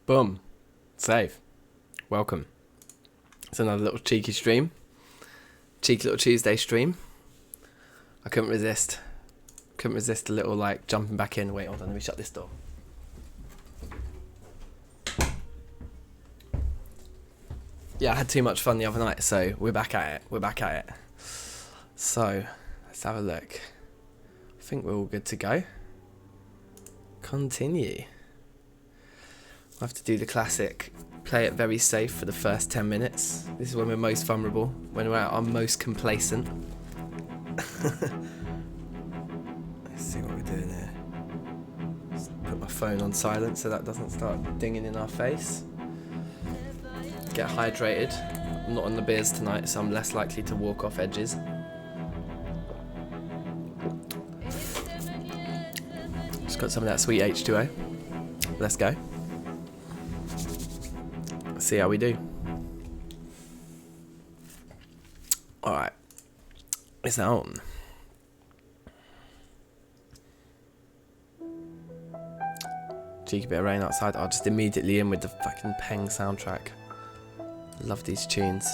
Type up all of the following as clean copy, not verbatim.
Boom. Save. Welcome. It's another little cheeky stream. Cheeky little Tuesday stream. I couldn't resist. Couldn't resist a little like jumping back in. Wait, hold on, let me shut this door. Yeah, I had too much fun the other night, so we're back at it. So, let's have a look. I think we're all good to go. Continue. We'll have to do the classic, play it very safe for the first 10 minutes. This is when we're most vulnerable, when we're at our most complacent. Let's see what we're doing here. Just put my phone on silent so that doesn't start dinging in our face. Get hydrated. I'm not on the beers tonight, so I'm less likely to walk off edges. Just got some of that sweet H2O. Let's go. See how we do. Alright. It's on. Cheeky bit of rain outside. I'll just immediately in with the fucking Peng soundtrack. Love these tunes.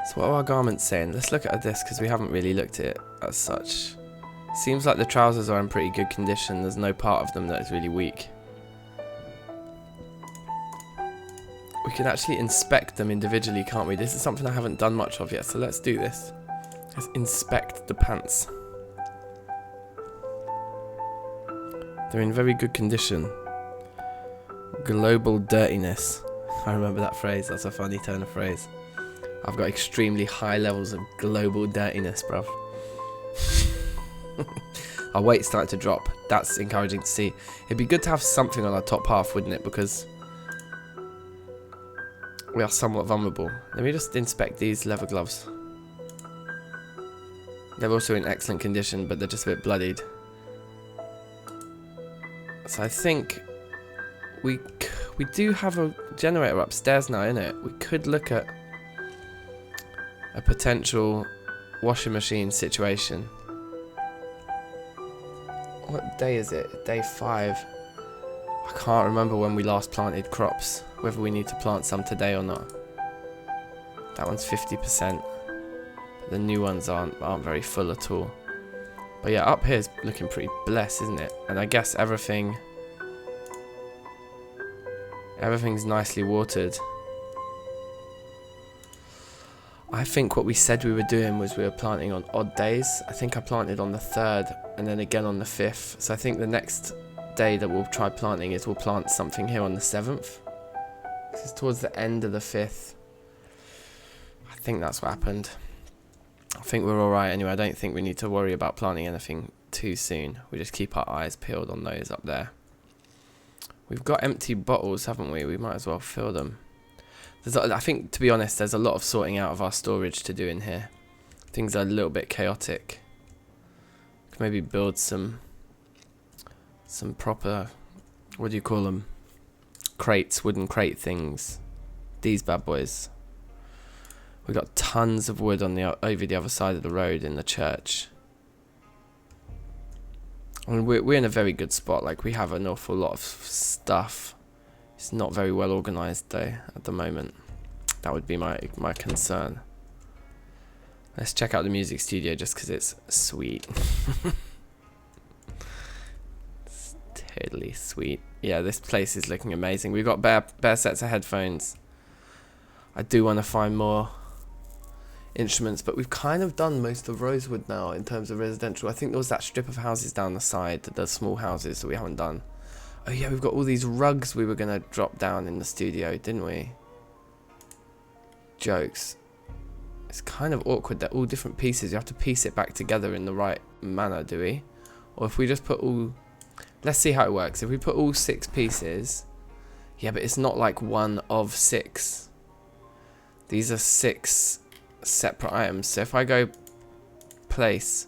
So what are our garments saying? Let's look at this because we haven't really looked at it as such. Seems like the trousers are in pretty good condition. There's no part of them that is really weak. We can actually inspect them individually, can't we? This is something I haven't done much of yet, so let's do this. Let's inspect the pants. They're in very good condition. Global dirtiness. I remember that phrase. That's a funny turn of phrase. I've got extremely high levels of global dirtiness, bruv. Our weight's starting to drop. That's encouraging to see. It'd be good to have something on our top half, wouldn't it? Because we are somewhat vulnerable. Let me just inspect these leather gloves. They're also in excellent condition, but they're just a bit bloodied. So I think we do have a generator upstairs now, innit? We could look at a potential washing machine situation. What day is it? Day 5. I can't remember when we last planted crops, whether we need to plant some today or not. That one's 50%. The new ones aren't very full at all. But yeah, up here is looking pretty blessed, isn't it? And I guess everything's nicely watered. I think what we said we were doing was we were planting on odd days. I think I planted on the 3rd and then again on the 5th. So I think the next day that we'll try planting is we'll plant something here on the 7th. This is towards the end of the 5th. I think that's what happened. I think we're alright anyway. I don't think we need to worry about planting anything too soon. We just keep our eyes peeled on those up there. We've got empty bottles, haven't we? We might as well fill them. I think, to be honest, there's a lot of sorting out of our storage to do in here. Things are a little bit chaotic. Could maybe build some proper, what do you call them? Crates, wooden crate things. These bad boys. We've got tons of wood on over the other side of the road in the church. I mean, we're in a very good spot. Like, we have an awful lot of stuff. It's not very well organised though at the moment. That would be my concern. Let's check out the music studio just because it's sweet. It's totally sweet. Yeah, this place is looking amazing. We've got bare sets of headphones. I do want to find more instruments, but we've kind of done most of Rosewood now in terms of residential. I think there was that strip of houses down the side, the small houses that we haven't done. Oh yeah, we've got all these rugs we were going to drop down in the studio, didn't we? Jokes. It's kind of awkward. They're all different pieces. You have to piece it back together in the right manner, do we? Or if we just put all... Let's see how it works. If we put all 6 pieces... Yeah, but it's not like one of 6. These are 6 separate items. So if I go place...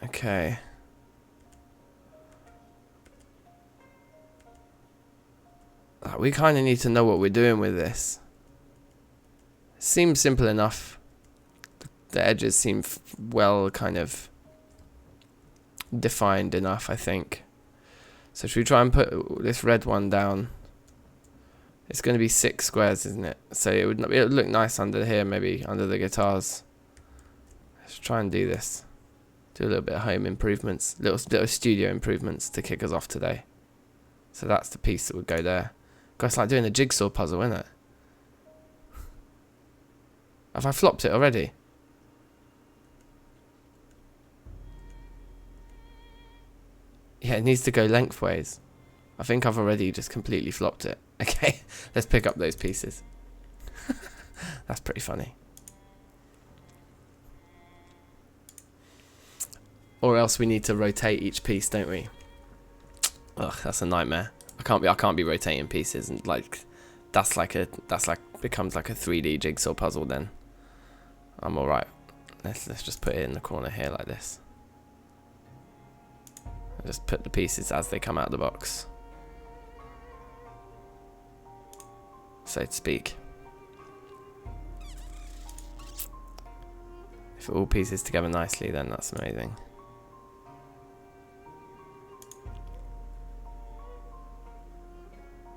Okay. We kind of need to know what we're doing with this. Seems simple enough. The edges seem well kind of defined enough, I think. So should we try and put this red one down? It's going to be 6 squares, isn't it? So it would look nice under here, maybe under the guitars. Let's try and do this. Do a little bit of home improvements, little bit of studio improvements to kick us off today. So that's the piece that would go there. God, it's like doing a jigsaw puzzle, isn't it? Have I flopped it already? Yeah, it needs to go lengthways. I think I've already just completely flopped it. Okay, let's pick up those pieces. That's pretty funny. Or else we need to rotate each piece, don't we? Ugh, that's a nightmare. I can't be rotating pieces, and like that's like becomes like a 3D jigsaw puzzle then. I'm alright. Let's just put it in the corner here like this. I'll just put the pieces as they come out of the box, so to speak. If it all pieces together nicely, then that's amazing.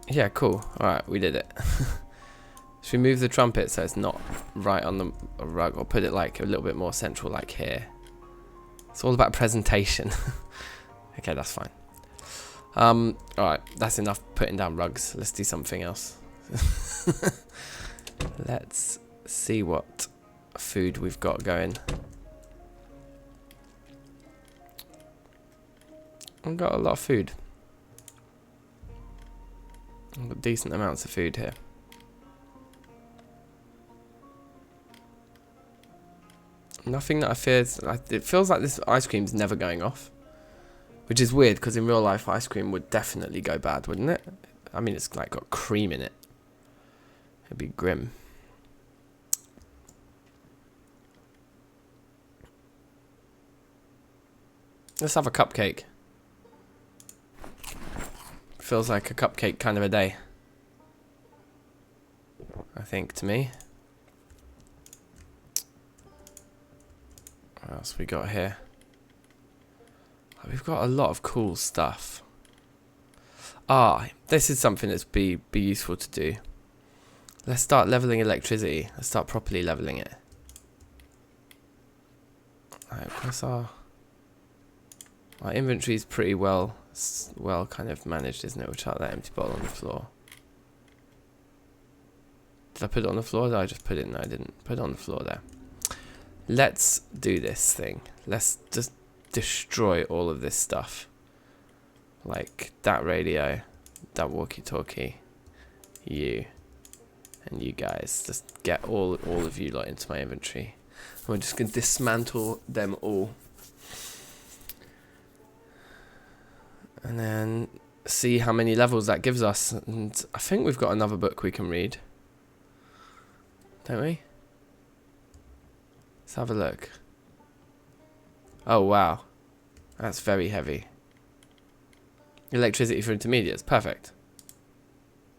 Yeah, cool. Alright, we did it. Should we move the trumpet so it's not right on the rug, or put it like a little bit more central, like here? It's all about presentation. Okay, that's fine. Alright, that's enough putting down rugs. Let's do something else. Let's see what food we've got going. I've got a lot of food. I've got decent amounts of food here. Nothing that I fear. It feels like this ice cream's never going off, which is weird because in real life ice cream would definitely go bad, wouldn't it? I mean, it's like got cream in it. It'd be grim. Let's have a cupcake. Feels like a cupcake kind of a day, I think, to me. What else we got here? We've got a lot of cool stuff. This is something that's be useful to do. Let's start leveling electricity. Let's start properly leveling it. Alright, where's our inventory's pretty well kind of managed, isn't it? We'll chuck that empty bottle on the floor. Did I put it on the floor? Did I just put it? No, I didn't. Put it on the floor there. Let's do this thing. Let's just destroy all of this stuff. Like that radio, that walkie-talkie, you, and you guys. Just get all of you lot into my inventory. We're just going to dismantle them all. And then see how many levels that gives us. And I think we've got another book we can read. Don't we? Let's have a look. Oh, wow. That's very heavy. Electricity for intermediates. Perfect.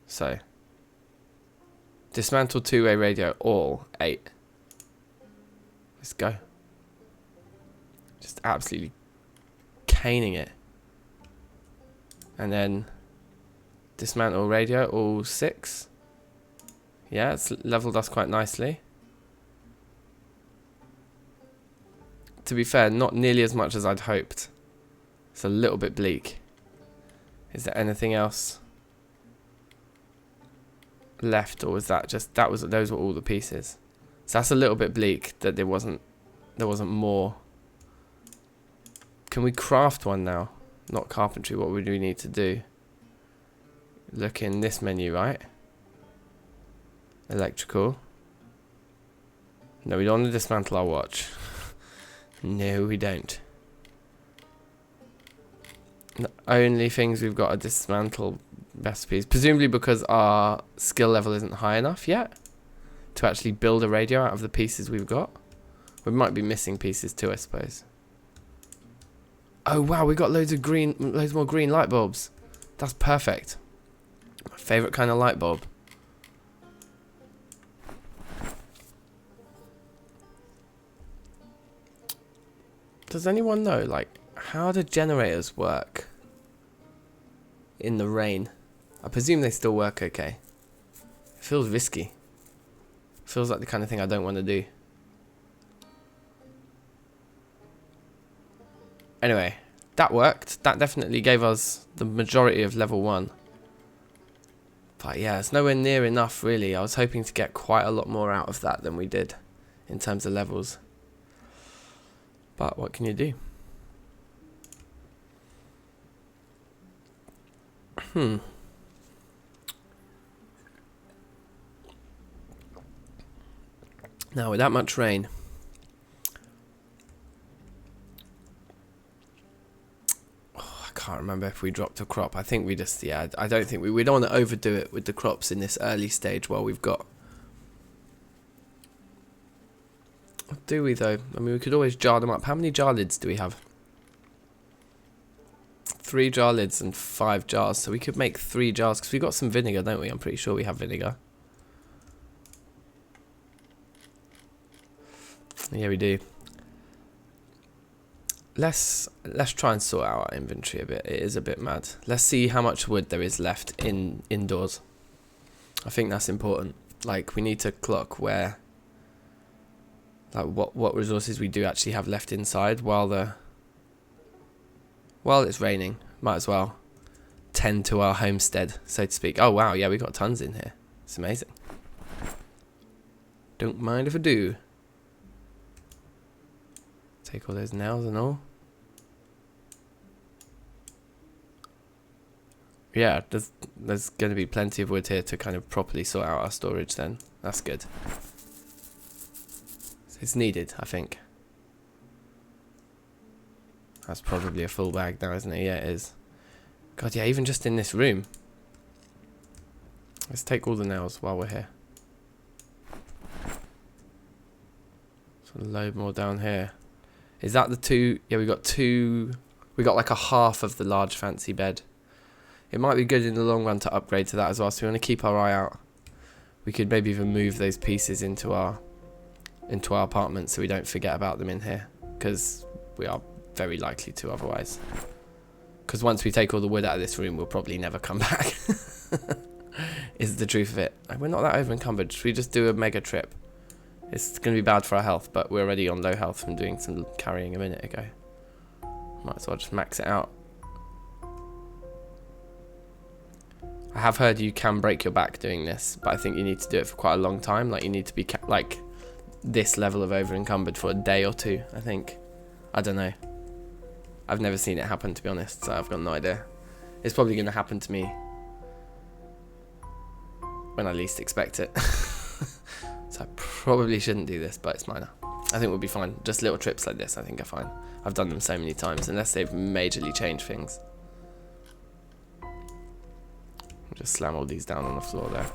So. Dismantle two-way radio. All 8. Let's go. Just absolutely caning it. And then dismantle radio, all 6. Yeah, it's leveled us quite nicely. To be fair, not nearly as much as I'd hoped. It's a little bit bleak. Is there anything else left, or was that just those were all the pieces? So that's a little bit bleak that there wasn't more. Can we craft one now? Not carpentry. What would we need to do? Look in this menu, right? Electrical. No, we don't want to dismantle our watch. No, we don't. The only things we've got are dismantle recipes. Presumably because our skill level isn't high enough yet to actually build a radio out of the pieces we've got. We might be missing pieces too, I suppose. Oh wow, we got loads more green light bulbs. That's perfect. My favourite kind of light bulb. Does anyone know, like, How do generators work in the rain? I presume they still work okay. It feels risky. Feels like the kind of thing I don't want to do. Anyway, that worked. That definitely gave us the majority of level 1. But yeah, it's nowhere near enough really. I was hoping to get quite a lot more out of that than we did in terms of levels. But what can you do? Now with that much rain, I can't remember if we dropped a crop. I think we just, yeah, I don't think we don't want to overdo it with the crops in this early stage while we've got. Do we though? I mean, we could always jar them up. How many jar lids do we have? 3 jar lids and 5 jars. So we could make 3 jars because we got some vinegar, don't we? I'm pretty sure we have vinegar. Yeah, we do. Let's try and sort out our inventory a bit. It is a bit mad. Let's see how much wood there is left indoors. I think that's important. Like, we need to clock where, like, what resources we do actually have left inside while it's raining. Might as well tend to our homestead, so to speak. Oh wow, yeah, we got tons in here. It's amazing. Don't mind if I do. Take all those nails and all. Yeah, there's going to be plenty of wood here to kind of properly sort out our storage then. That's good. It's needed, I think. That's probably a full bag now, isn't it? Yeah, it is. God, yeah, even just in this room. Let's take all the nails while we're here. So load more down here. Is that the 2? Yeah, we got 2. We got like a half of the large fancy bed. It might be good in the long run to upgrade to that as well, so we want to keep our eye out. We could maybe even move those pieces into our apartment so we don't forget about them in here, because we are very likely to otherwise. Because once we take all the wood out of this room, we'll probably never come back. Is the truth of it. We're not that over encumbered. Should we just do a mega trip? It's going to be bad for our health, but we're already on low health from doing some carrying a minute ago. Might as well just max it out. I have heard you can break your back doing this, but I think you need to do it for quite a long time. Like, you need to be like this level of over encumbered for a day or 2, I think. I don't know. I've never seen it happen, to be honest, so I've got no idea. It's probably going to happen to me when I least expect it. So I probably shouldn't do this, but it's minor. I think we'll be fine. Just little trips like this I think are fine. I've done them so many times, unless they've majorly changed things. Just slam all these down on the floor there.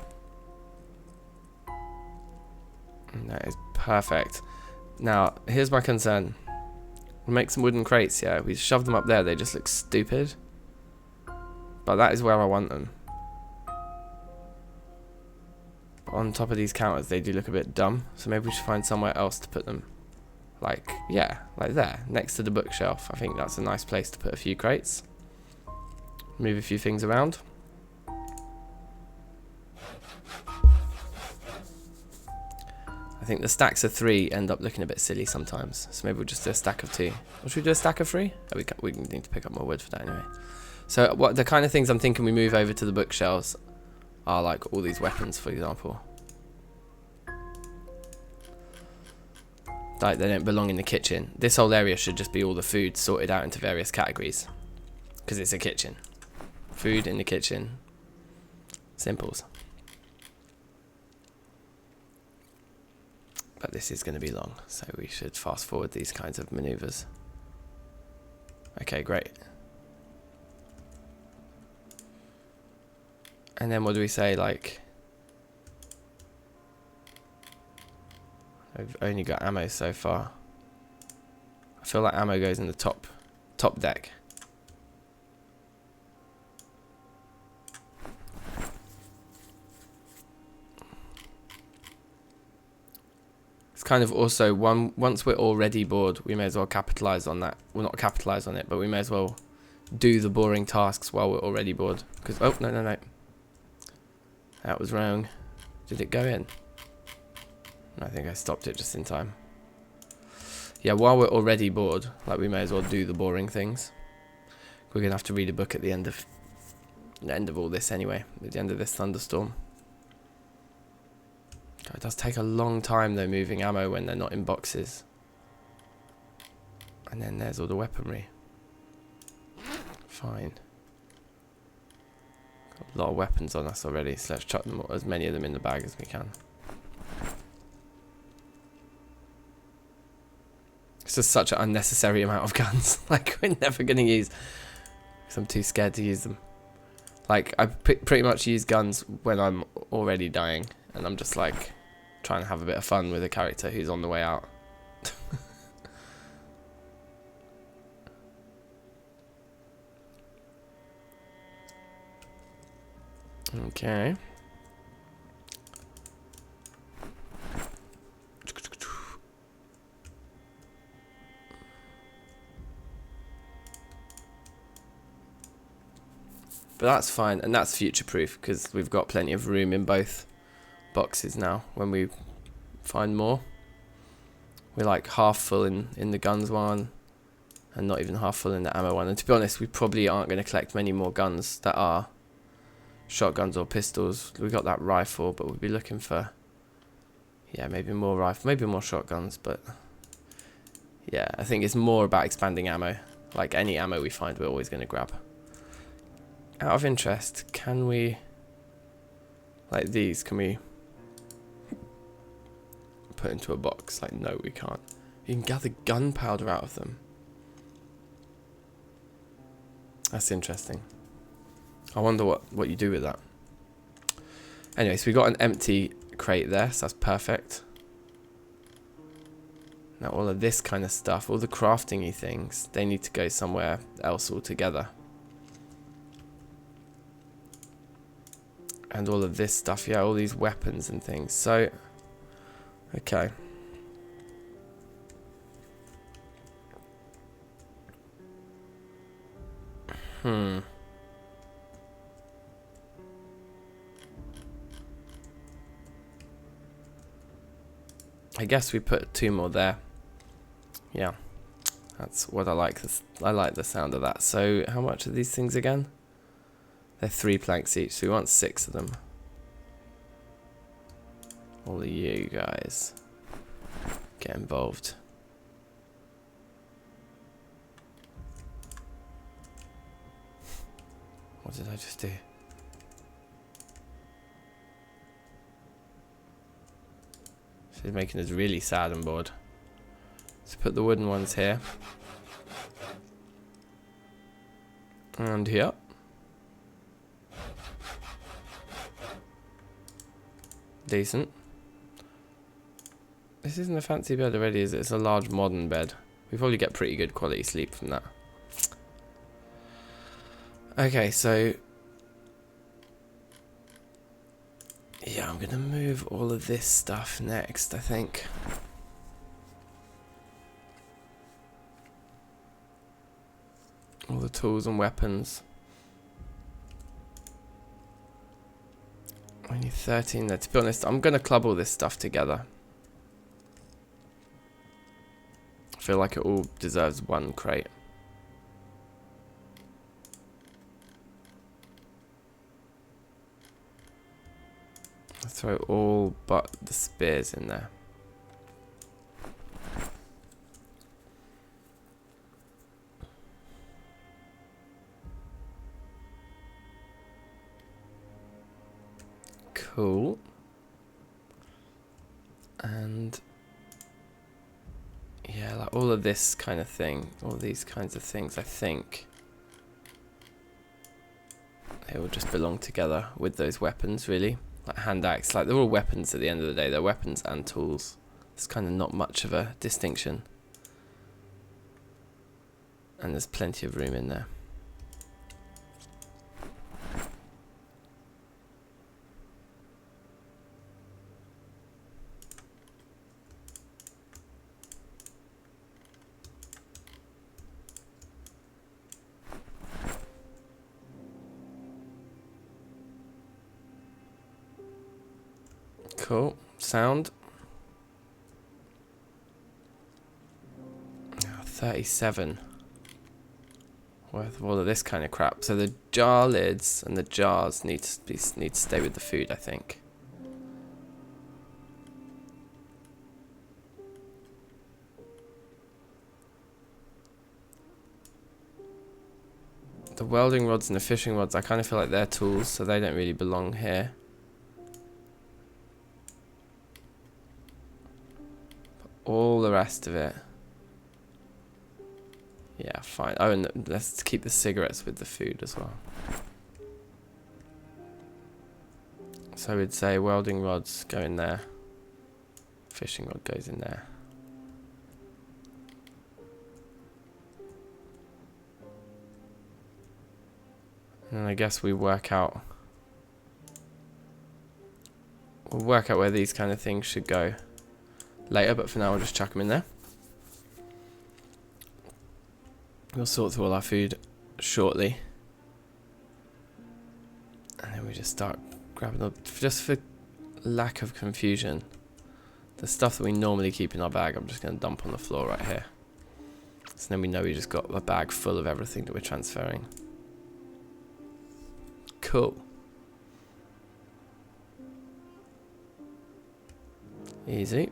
And that is perfect. Now, here's my concern. We'll make some wooden crates, yeah. We shove them up there, they just look stupid. But that is where I want them. But on top of these counters, they do look a bit dumb. So maybe we should find somewhere else to put them. Like, yeah, like there, next to the bookshelf. I think that's a nice place to put a few crates. Move a few things around. I think the stacks of 3 end up looking a bit silly sometimes, so maybe we'll just do a stack of 2. Or should we do a stack of 3? Oh, we need to pick up more wood for that anyway. So what the kind of things I'm thinking we move over to the bookshelves are like all these weapons, for example. Like, they don't belong in the kitchen. This whole area should just be all the food sorted out into various categories, because it's a kitchen. Food in the kitchen. Simples. But this is going to be long, so we should fast forward these kinds of maneuvers. Okay, great. And then what do we say, like... I've only got ammo so far. I feel like ammo goes in the top deck. It's kind of also once we're already bored, we may as well capitalize on that. Well, not capitalize on it, but we may as well do the boring tasks while we're already bored. Because oh no, that was wrong. Did it go in? I think I stopped it just in time. Yeah, while we're already bored, like, we may as well do the boring things. We're gonna have to read a book at the end of all this anyway. At the end of this thunderstorm. God, it does take a long time though moving ammo when they're not in boxes. And then there's all the weaponry. Fine. Got a lot of weapons on us already, so let's chuck them, as many of them in the bag as we can. It's just such an unnecessary amount of guns. Like, we're never going to use, because I'm too scared to use them. Like, I pretty much use guns when I'm already dying, and I'm just like trying to have a bit of fun with a character who's on the way out. Okay. But that's fine, and that's future-proof, because we've got plenty of room in both boxes now when we find more. We're like half full in the guns one, and not even half full in the ammo one. And to be honest, we probably aren't going to collect many more guns that are shotguns or pistols. We got that rifle, but we'll be looking for, yeah, maybe more rifle, maybe more shotguns. But yeah, I think it's more about expanding ammo. Like, any ammo we find, we're always going to grab. Out of interest, can we, like these, can we put into a box? Like, no, we can't. You can gather gunpowder out of them. That's interesting. I wonder what you do with that. Anyway, so we got an empty crate there, so that's perfect. Now all of this kind of stuff, all the crafting-y things, they need to go somewhere else altogether. And all of this stuff, yeah, all these weapons and things. So, okay. I guess we put 2 more there. Yeah, that's what I like. I like the sound of that. So, how much are these things again? They're 3 planks each, so we want 6 of them. All of you guys get involved. What did I just do? She's making us really sad and bored. Let's put the wooden ones here. And here. Decent. This isn't a fancy bed already, is it? It's a large modern bed. We probably get pretty good quality sleep from that. Okay, so yeah, I'm gonna move all of this stuff next, I think. All the tools and weapons. I need 13 there. To be honest, I'm going to club all this stuff together. I feel like it all deserves 1 crate. I'll throw all but the spears in there. Cool. And yeah, like all of this kind of thing, all these kinds of things, I think they will just belong together with those weapons, really. Like hand axe, like they're all weapons at the end of the day. They're weapons and tools. There's kind of not much of a distinction. And there's plenty of room in there. Cool. Sound. 37 worth of all of this kind of crap. So the jar lids and the jars need to stay with the food, I think. The welding rods and the fishing rods, I kind of feel like they're tools, so they don't really belong here. But all the rest of it. Yeah, fine. Oh, and let's keep the cigarettes with the food as well. So we'd say welding rods go in there. Fishing rod goes in there. And I guess we'll work out where these kind of things should go later, but for now we'll just chuck them in there. We'll sort through all our food shortly. And then we just start grabbing up, just for lack of confusion, the stuff that we normally keep in our bag, I'm just going to dump on the floor right here. So then we know we just got a bag full of everything that we're transferring. Cool. Easy.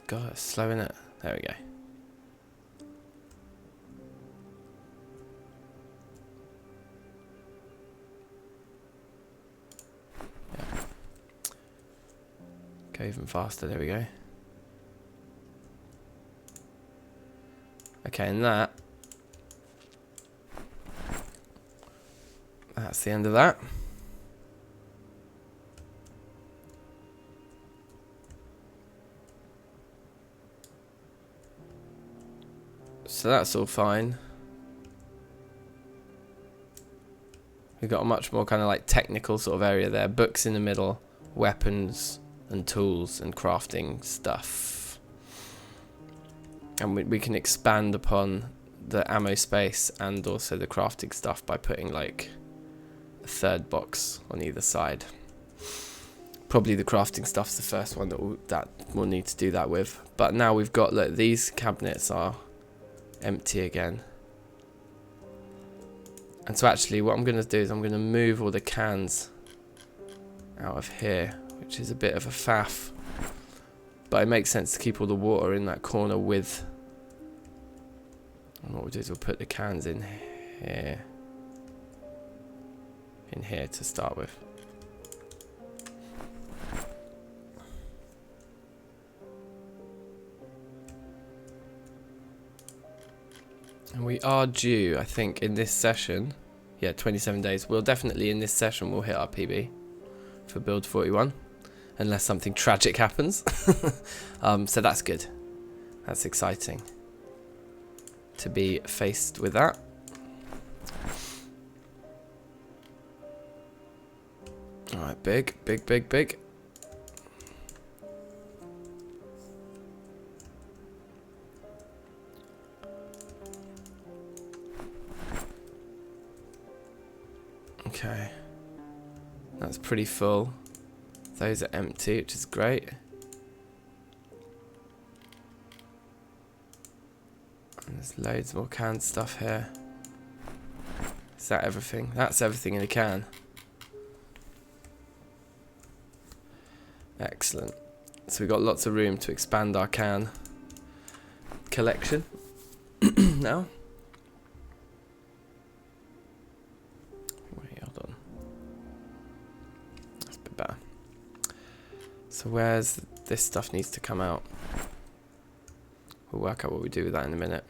God, it's slow, innit? There we go. Yeah. Go even faster, there we go. Okay, and that's the end of that. So that's all fine. We've got a much more kind of like technical sort of area there. Books in the middle, weapons and tools and crafting stuff. And we can expand upon the ammo space and also the crafting stuff by putting like a third box on either side. Probably the crafting stuff's the first one that we'll need to do that with. But now we've got, look, these cabinets are empty again. And so actually what I'm going to do is I'm going to move all the cans out of here, which is a bit of a faff. But it makes sense to keep all the water in that corner with. And what we'll do is we'll put the cans in here. In here to start with. And we are due, I think, in this session. Yeah, 27 days. We'll definitely, in this session, we'll hit our PB for build 41. Unless something tragic happens. So that's good. That's exciting to be faced with that. Alright, big. Okay. That's pretty full. Those are empty, which is great. And there's loads more canned stuff here. Is that everything? That's everything in a can. Excellent. So we've got lots of room to expand our can collection now. Wait, hold on. That's a bit better. So where's this stuff needs to come out? We'll work out what we do with that in a minute.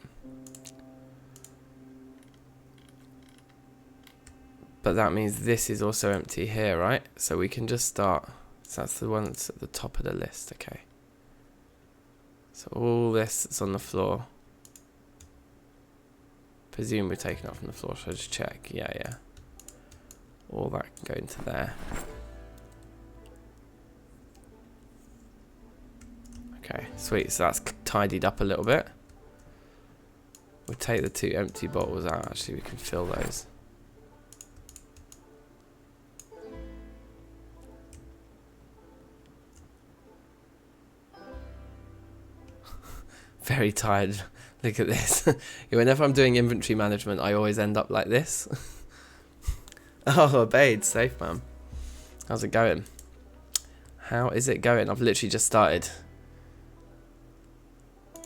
But that means this is also empty here, right? So we can just start. So that's the one that's at the top of the list, okay. So all this that's on the floor. Presume we're taking it off from the floor, so I just check. Yeah. All that can go into there. Okay, sweet. So that's tidied up a little bit. We'll take the 2 empty bottles out. Actually, we can fill those. Very tired. Look at this. Whenever I'm doing inventory management, I always end up like this. Oh, Bade, safe man. How's it going? How is it going? I've literally just started.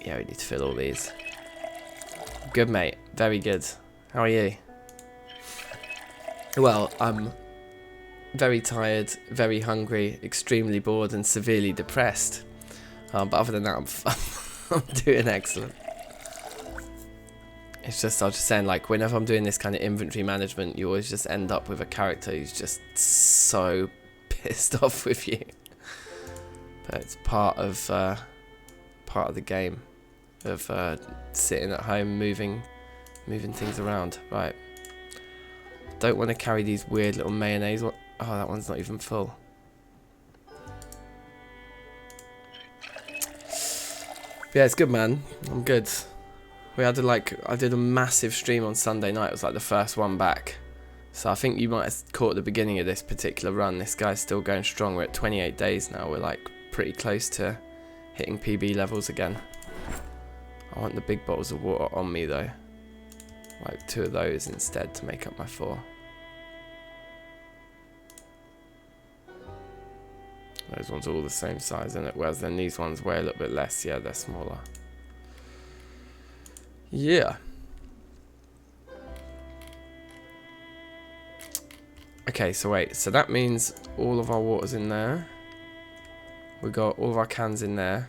Yeah, we need to fill all these. Good, mate. Very good. How are you? Well, I'm very tired, very hungry, extremely bored, and severely depressed. But other than that, I'm doing excellent. It's just, I was just saying, like, whenever I'm doing this kind of inventory management, you always just end up with a character who's just so pissed off with you. But it's part of the game of sitting at home, moving things around. Right. Don't want to carry these weird little mayonnaise. Oh, that one's not even full. Yeah, it's good, man. I'm good. We had I did a massive stream on Sunday night. It was like the first one back. So I think you might have caught the beginning of this particular run. This guy's still going strong. We're at 28 days now. We're like pretty close to hitting PB levels again. I want the big bottles of water on me though. Like 2 of those instead to make up my 4. Those ones are all the same size, isn't it? Whereas then these ones weigh a little bit less. Yeah, they're smaller. Yeah. Okay, so wait. So that means all of our water's in there. We got all of our cans in there.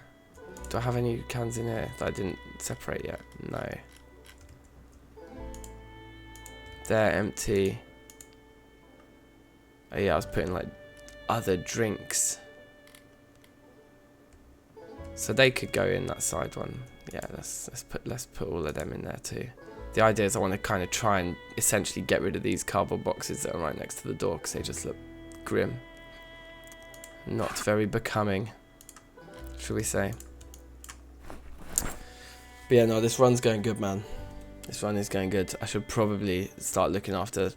Do I have any cans in here that I didn't separate yet? No. They're empty. Oh yeah, I was putting like other drinks. So they could go in that side one. Yeah, let's put all of them in there too. The idea is I want to kind of try and essentially get rid of these cardboard boxes that are right next to the door because they just look grim. Not very becoming, should we say. But yeah, no, this run's going good, man. This run is going good. I should probably start looking after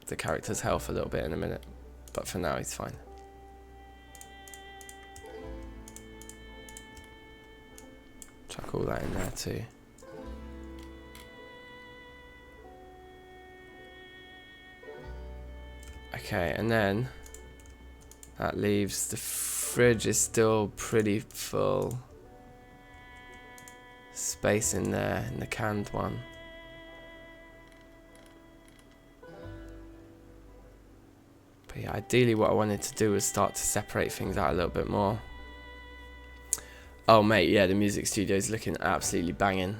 the character's health a little bit in a minute. But for now, he's fine. Chuck all that in there too. Okay, and then that leaves the fridge is still pretty full. Space in there in the canned one. But yeah, ideally what I wanted to do was start to separate things out a little bit more. Oh mate, yeah, the music studio is looking absolutely banging.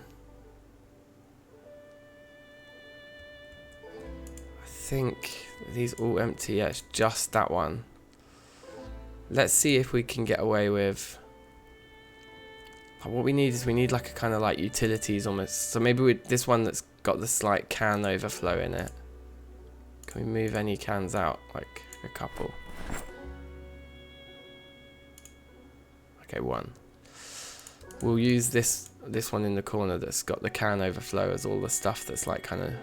I think these all empty. Yeah, it's just that one. Let's see if we can get away with. What we need is like a kind of like utilities almost. So maybe with this one that's got the slight can overflow in it. Can we move any cans out? Like a couple. Okay, one. We'll use this one in the corner that's got the can overflow as all the stuff that's like kind of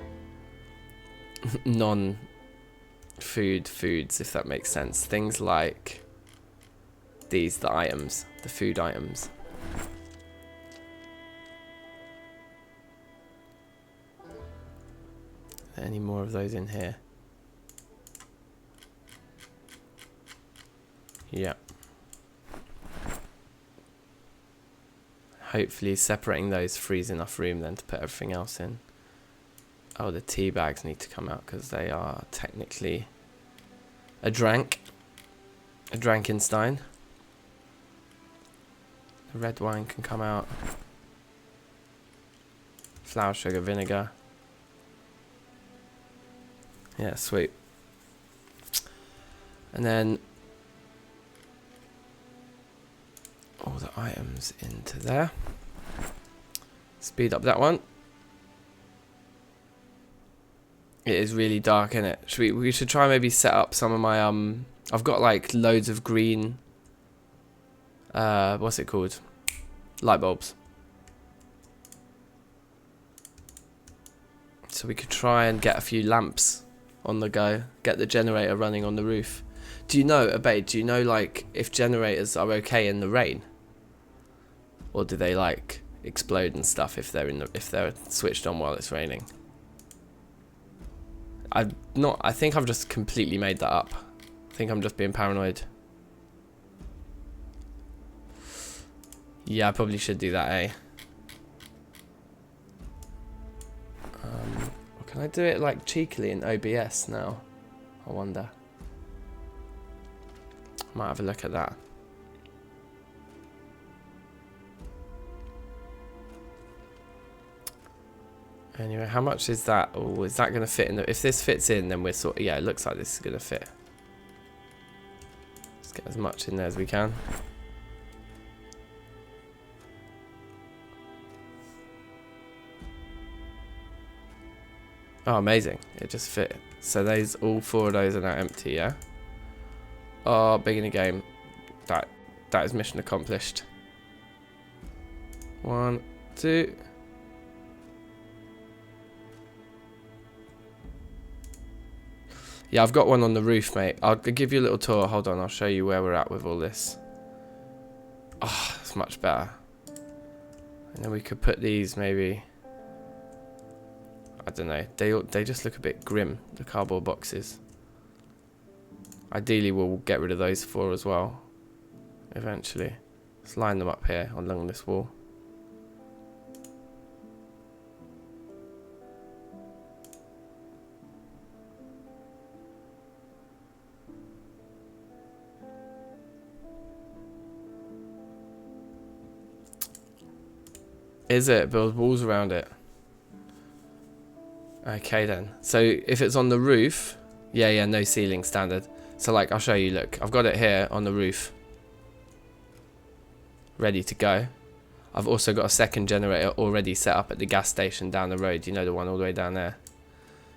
foods, if that makes sense. Things like these, the items, the food items. Any more of those in here? Yeah. Hopefully separating those frees enough room then to put everything else in. Oh, the tea bags need to come out because they are technically a DankNStein. The red wine can come out. Flour, sugar, vinegar. Yeah, sweet. And then all the items into there. Speed up that one. It is really dark, isn't it? We should try maybe set up some of my I've got like loads of green what's it called? Light bulbs. So we could try and get a few lamps on the go, get the generator running on the roof. Do you know, Abate, do you know like if generators are okay in the rain? Or do they like explode and stuff if they're switched on while it's raining? I think I've just completely made that up. I think I'm just being paranoid. Yeah, I probably should do that, eh? Can I do it like cheekily in OBS now? I wonder. Might have a look at that. Anyway, how much is that? Oh, is that going to fit in? If this fits in, then we're sort of... Yeah, it looks like this is going to fit. Let's get as much in there as we can. Oh, amazing. It just fit. So those, all 4 of those are now empty, yeah? Oh, big in the game. That is mission accomplished. 1, 2... Yeah, I've got one on the roof, mate. I'll give you a little tour. Hold on, I'll show you where we're at with all this. Oh, it's much better. And then we could put these maybe... I don't know. They just look a bit grim, the cardboard boxes. Ideally, we'll get rid of those 4 as well. Eventually. Let's line them up here along this wall. Is it? Build walls around it. Okay then. So if it's on the roof, yeah, no ceiling standard. So like, I'll show you, look. I've got it here on the roof. Ready to go. I've also got a second generator already set up at the gas station down the road. You know, the one all the way down there.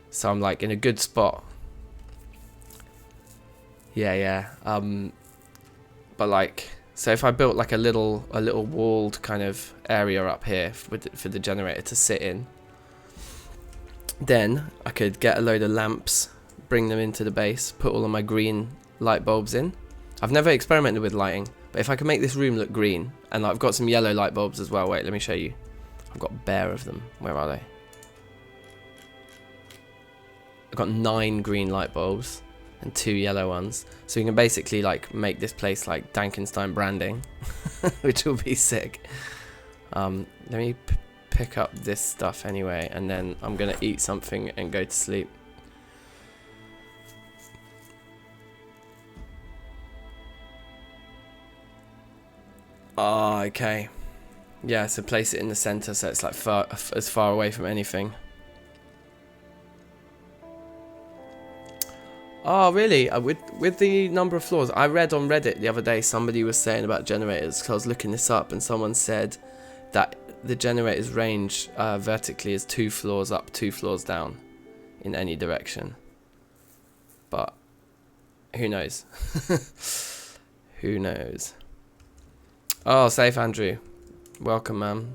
So I'm like in a good spot. Yeah. But like... So if I built like a little walled kind of area up here for the generator to sit in, then I could get a load of lamps, bring them into the base, put all of my green light bulbs in. I've never experimented with lighting, but if I can make this room look green, and I've got some yellow light bulbs as well. Wait, let me show you. I've got a bear of them. Where are they? I've got 9 green light bulbs and 2 yellow ones, so you can basically like make this place like DankNStein branding, which will be sick. Let me pick up this stuff anyway, and then I'm gonna eat something and go to sleep. Oh, okay. Yeah, so place it in the center so it's like as far away from anything. Oh, really? With the number of floors, I read on Reddit the other day somebody was saying about generators, because I was looking this up, and someone said that the generator's range vertically is 2 floors up, 2 floors down in any direction. But who knows? Who knows? Oh, safe Andrew. Welcome, man.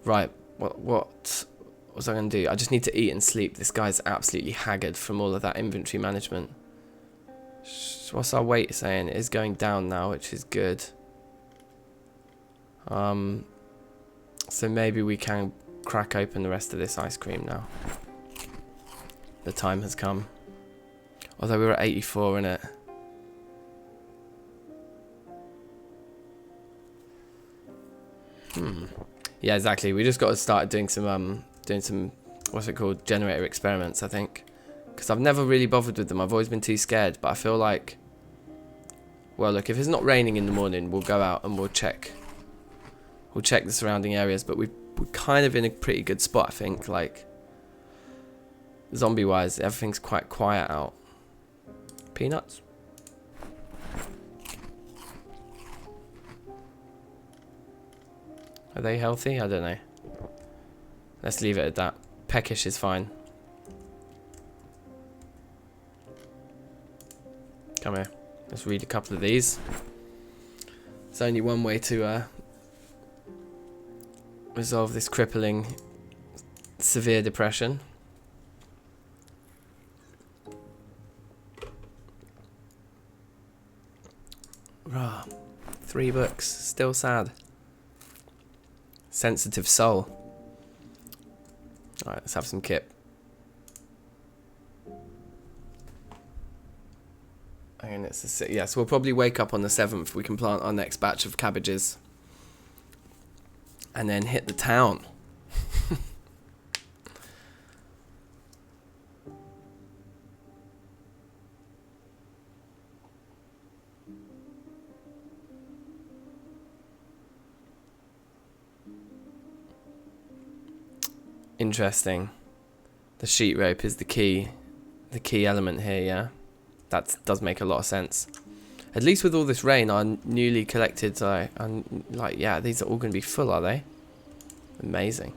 Right, what was I going to do? I just need to eat and sleep. This guy's absolutely haggard from all of that inventory management. What's our weight saying? It is going down now, which is good. So maybe we can crack open the rest of this ice cream now. The time has come. Although we were at 84, innit? Yeah, exactly. We just got to start doing some what's it called, generator experiments, I think, because I've never really bothered with them. I've always been too scared. But I feel like, well, look, if it's not raining in the morning, we'll go out and we'll check the surrounding areas. But we're kind of in a pretty good spot, I think. Like, zombie wise, everything's quite quiet out. Peanuts. Are they healthy? I don't know. Let's leave it at that. Peckish is fine. Come here. Let's read a couple of these. There's only one way to resolve this crippling, severe depression. Rah. 3 books, still sad. Sensitive soul. Alright, let's have some kip. And it's the 6th. Yeah, so we'll probably wake up on the 7th. We can plant our next batch of cabbages. And then hit the town. Interesting. The sheet rope is the key element here, yeah? That does make a lot of sense. At least with all this rain, our newly collected, yeah, these are all going to be full, are they? Amazing.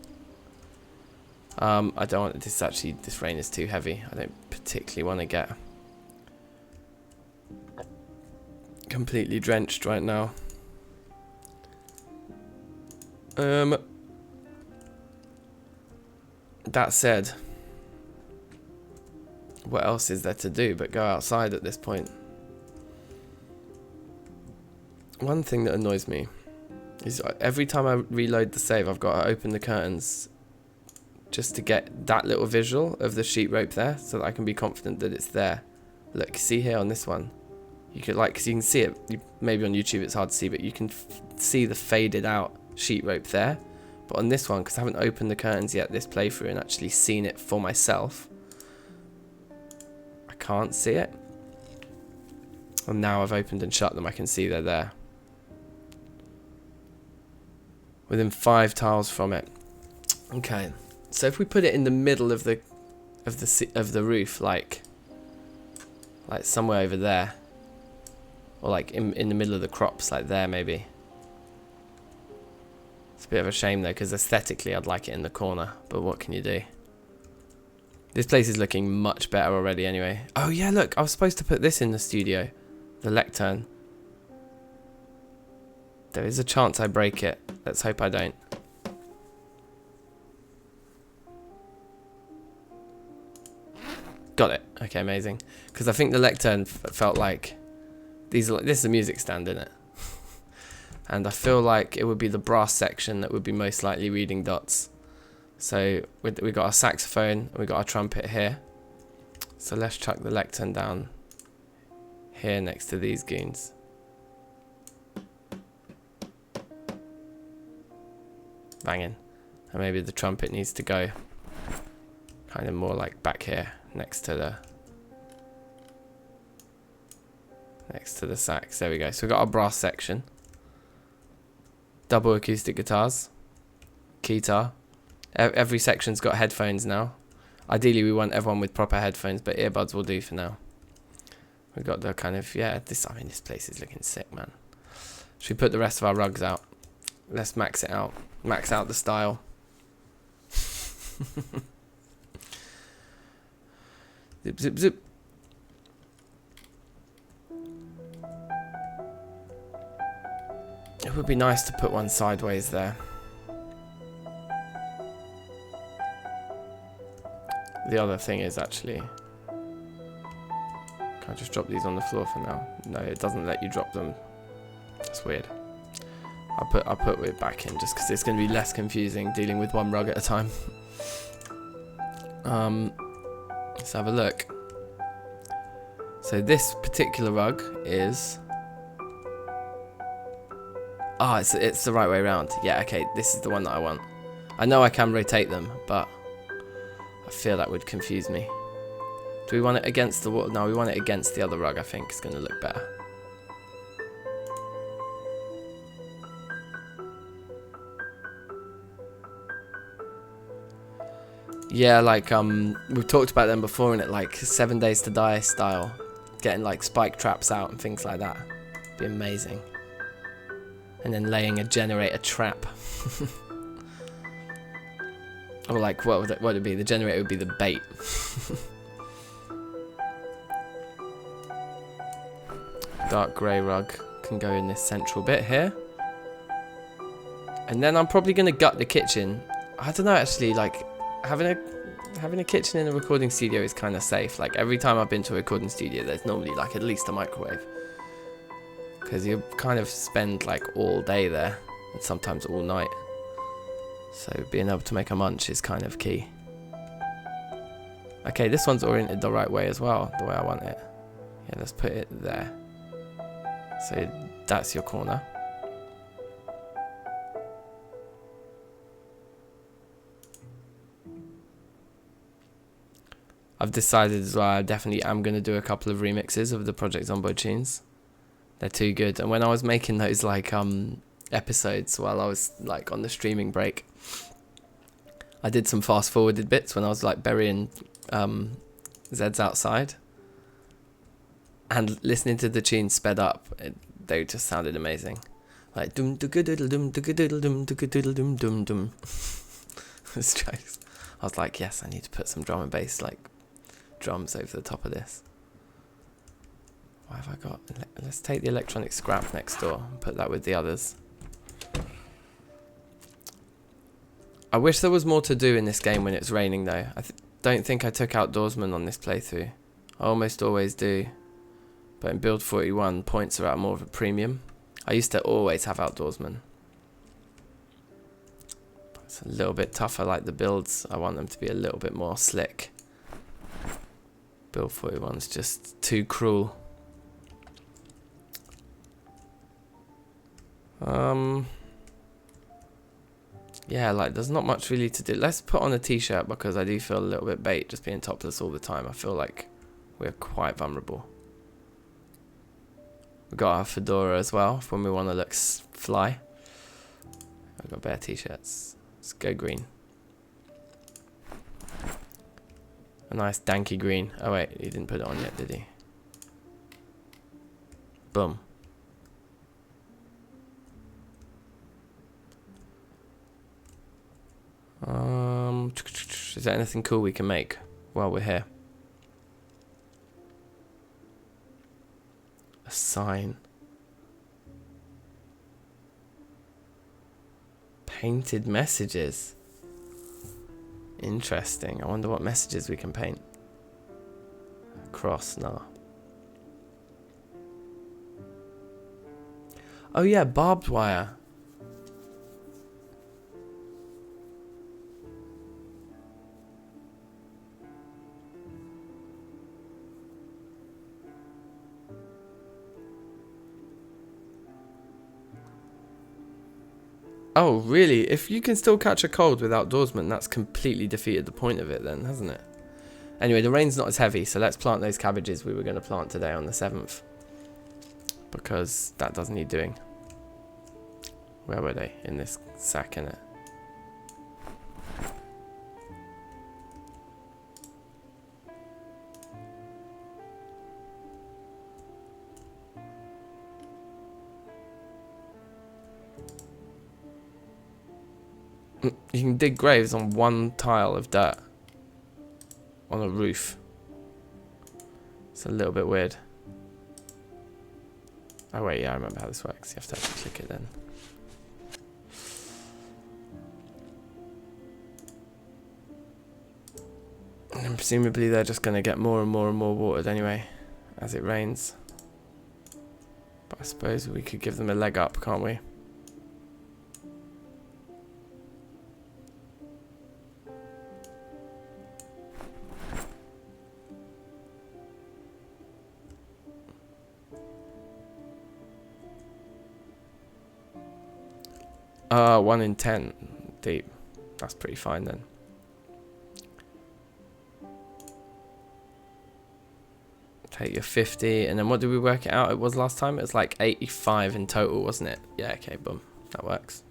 I don't want, this rain is too heavy. I don't particularly want to get completely drenched right now. That said, what else is there to do but go outside at this point? One thing that annoys me is every time I reload the save, I've got to open the curtains just to get that little visual of the sheet rope there, so that I can be confident that it's there. Look, see here on this one, you could cause you can see it. Maybe on YouTube it's hard to see, but you can see the faded out sheet rope there. But on this one, because I haven't opened the curtains yet this playthrough and actually seen it for myself, I can't see it. And now I've opened and shut them, I can see they're there. Within 5 tiles from it. Okay, so if we put it in the middle of the roof, like somewhere over there, or like in the middle of the crops, like there maybe. It's a bit of a shame though, because aesthetically I'd like it in the corner, but what can you do? This place is looking much better already anyway. Oh yeah, look, I was supposed to put this in the studio, the lectern. There is a chance I break it. Let's hope I don't. Got it. Okay, amazing. Because I think the lectern felt like this is a music stand, isn't it? And I feel like it would be the brass section that would be most likely reading dots. So we got our saxophone and we got our trumpet here. So let's chuck the lectern down here next to these goons. Banging. And maybe the trumpet needs to go kind of more like back here next to the sax. There we go. So we've got our brass section. Double acoustic guitars. Keytar. Every section's got headphones now. Ideally we want everyone with proper headphones, but earbuds will do for now. We've got the kind of, yeah, this place is looking sick, man. Should we put the rest of our rugs out? Let's max it out. Max out the style. Zip, zip, zip. It would be nice to put one sideways there. The other thing is actually, can I just drop these on the floor for now? No, it doesn't let you drop them. That's weird. I'll put it back in just because it's going to be less confusing dealing with one rug at a time. Let's have a look. So this particular rug is... it's the right way around. Yeah, okay, this is the one that I want. I know I can rotate them, but I feel that would confuse me. Do we want it against the wall? No, we want it against the other rug, I think. It's going to look better. Yeah, like, we've talked about them before in it, like 7 Days to Die style. Getting like spike traps out and things like that. Be amazing. And then laying a generator trap. Or like, what would it be? The generator would be the bait. Dark grey rug. can go in this central bit here. And then I'm probably going to gut the kitchen. I don't know, actually, like, having a kitchen in a recording studio is kind of safe. Like, every time I've been to a recording studio, there's normally, like, at least a microwave. Because you kind of spend, like, all day there, and sometimes all night. So being able to make a munch is kind of key. Okay, this one's oriented the right way as well, the way I want it. Yeah, let's put it there. So that's your corner. I've decided as well I definitely am going to do a couple of remixes of the Project Zomboid tunes. They're too good. And when I was making those like episodes while I was like on the streaming break, I did some fast forwarded bits when I was like burying Zeds outside. And listening to the tunes sped up, they just sounded amazing. Like dum dum dum dum dum dum dum. Those tracks. I was like, yes, I need to put some drum and bass like drums over the top of this. What have I got? Let's take the electronic scrap next door and put that with the others. I wish there was more to do in this game when it's raining though. I don't think I took Outdoorsman on this playthrough. I almost always do. But in Build 41, points are at more of a premium. I used to always have Outdoorsman. But it's a little bit tougher, like the builds. I want them to be a little bit more slick. Build 41's just too cruel. Yeah, like there's not much really to do. Let's put on a t-shirt because I do feel a little bit bait just being topless all the time. I feel like we're quite vulnerable. We've got our fedora as well for when we want to look fly. We've got bare t-shirts. Let's go green. A nice danky green. Oh wait, he didn't put it on yet, did he? Boom. Is there anything cool we can make while we're here? A sign. Painted messages. Interesting. I wonder what messages we can paint. Cross, nah. Oh yeah, barbed wire. Oh, really? If you can still catch a cold with Outdoorsman, that's completely defeated the point of it then, hasn't it? Anyway, the rain's not as heavy, so let's plant those cabbages we were going to plant today on the 7th. Because that does need doing. Where were they? In this sack, innit? You can dig graves on one tile of dirt on a roof. It's a little bit weird. Oh wait, yeah, I remember how this works. You have to actually click it then. And presumably they're just going to get more and more and more watered anyway as it rains. But I suppose we could give them a leg up, can't we? Ah, 1 in 10 deep. That's pretty fine then. Take your 50, and then what did we work it out? It was last time. It was like 85 in total, wasn't it? Yeah. Okay. Boom. That works.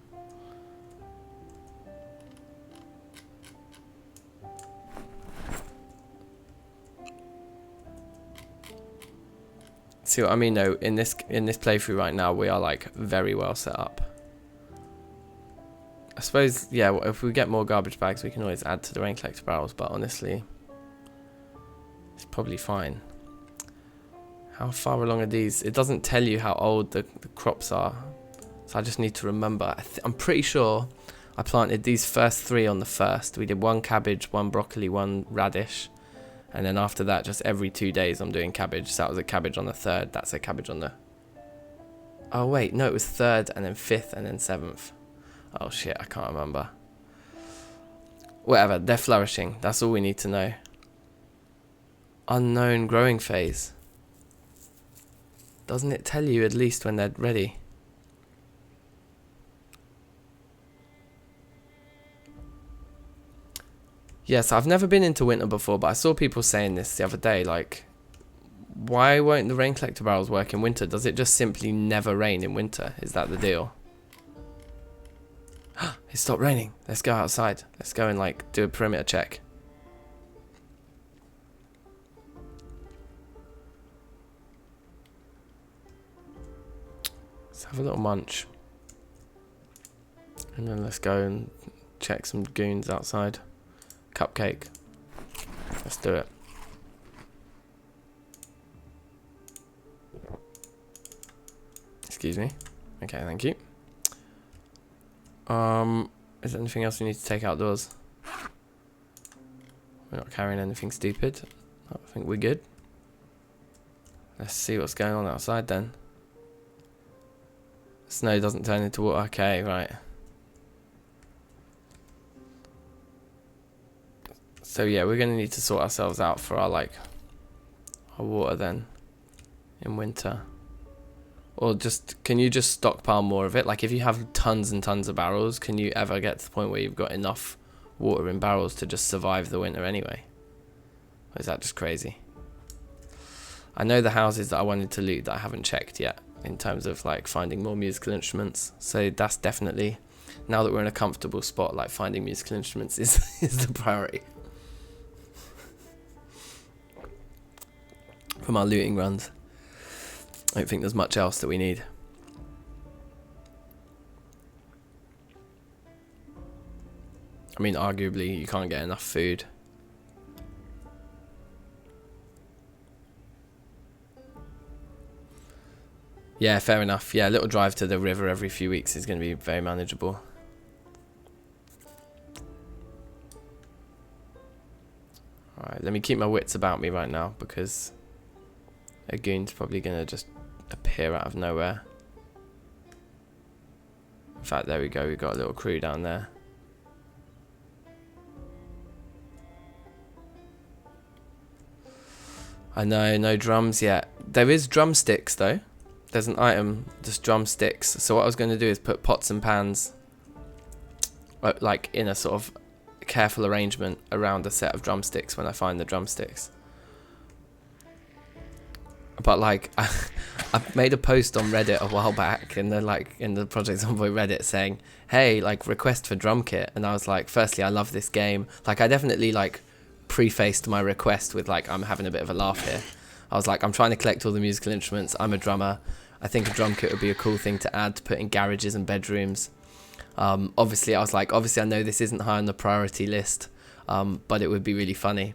See what I mean though? In this playthrough right now, we are like very well set up. I suppose, yeah, if we get more garbage bags, we can always add to the rain collector barrels, but honestly, it's probably fine. How far along are these? It doesn't tell you how old the crops are. So I just need to remember. I'm pretty sure I planted these first 3 on the 1st. We did 1 cabbage, 1 broccoli, 1 radish. And then after that, just every 2 days I'm doing cabbage. So that was a cabbage on the 3rd. That's a cabbage on the... Oh wait, no, it was 3rd and then 5th and then 7th. Oh shit, I can't remember. Whatever, they're flourishing. That's all we need to know. Unknown growing phase. Doesn't it tell you at least when they're ready? Yes, I've never been into winter before, but I saw people saying this the other day, like, why won't the rain collector barrels work in winter? Does it just simply never rain in winter? Is that the deal? It stopped raining. Let's go outside. Let's go and like do a perimeter check. Let's have a little munch. And then let's go and check some goons outside. Cupcake. Let's do it. Excuse me. Okay, thank you. Is there anything else we need to take outdoors? We're not carrying anything stupid. I think we're good. Let's see what's going on outside then. Snow doesn't turn into water. Okay, right. So yeah, we're gonna need to sort ourselves out for our our water then in winter. Or just, can you just stockpile more of it? Like if you have tons and tons of barrels, can you ever get to the point where you've got enough water in barrels to just survive the winter anyway? Or is that just crazy? I know the houses that I wanted to loot that I haven't checked yet in terms of like finding more musical instruments. So that's definitely, now that we're in a comfortable spot, like finding musical instruments is the priority. From our looting runs. I don't think there's much else that we need. I mean, arguably, you can't get enough food. Yeah, fair enough. Yeah, a little drive to the river every few weeks is going to be very manageable. Alright, let me keep my wits about me right now because a goon's probably going to just appear out of nowhere. In fact, there we go, we've got a little crew down there. I know, no drums yet. There is drumsticks though. There's an item, just drumsticks. So what I was going to do is put pots and pans like in a sort of careful arrangement around a set of drumsticks when I find the drumsticks. But like, I made a post on Reddit a while back in the Project Zomboid Reddit saying, hey, like request for drum kit. And I was like, firstly, I love this game. Like I definitely like prefaced my request with like, I'm having a bit of a laugh here. I was like, I'm trying to collect all the musical instruments. I'm a drummer. I think a drum kit would be a cool thing to add to put in garages and bedrooms. Obviously, I was like, obviously I know this isn't high on the priority list, but it would be really funny.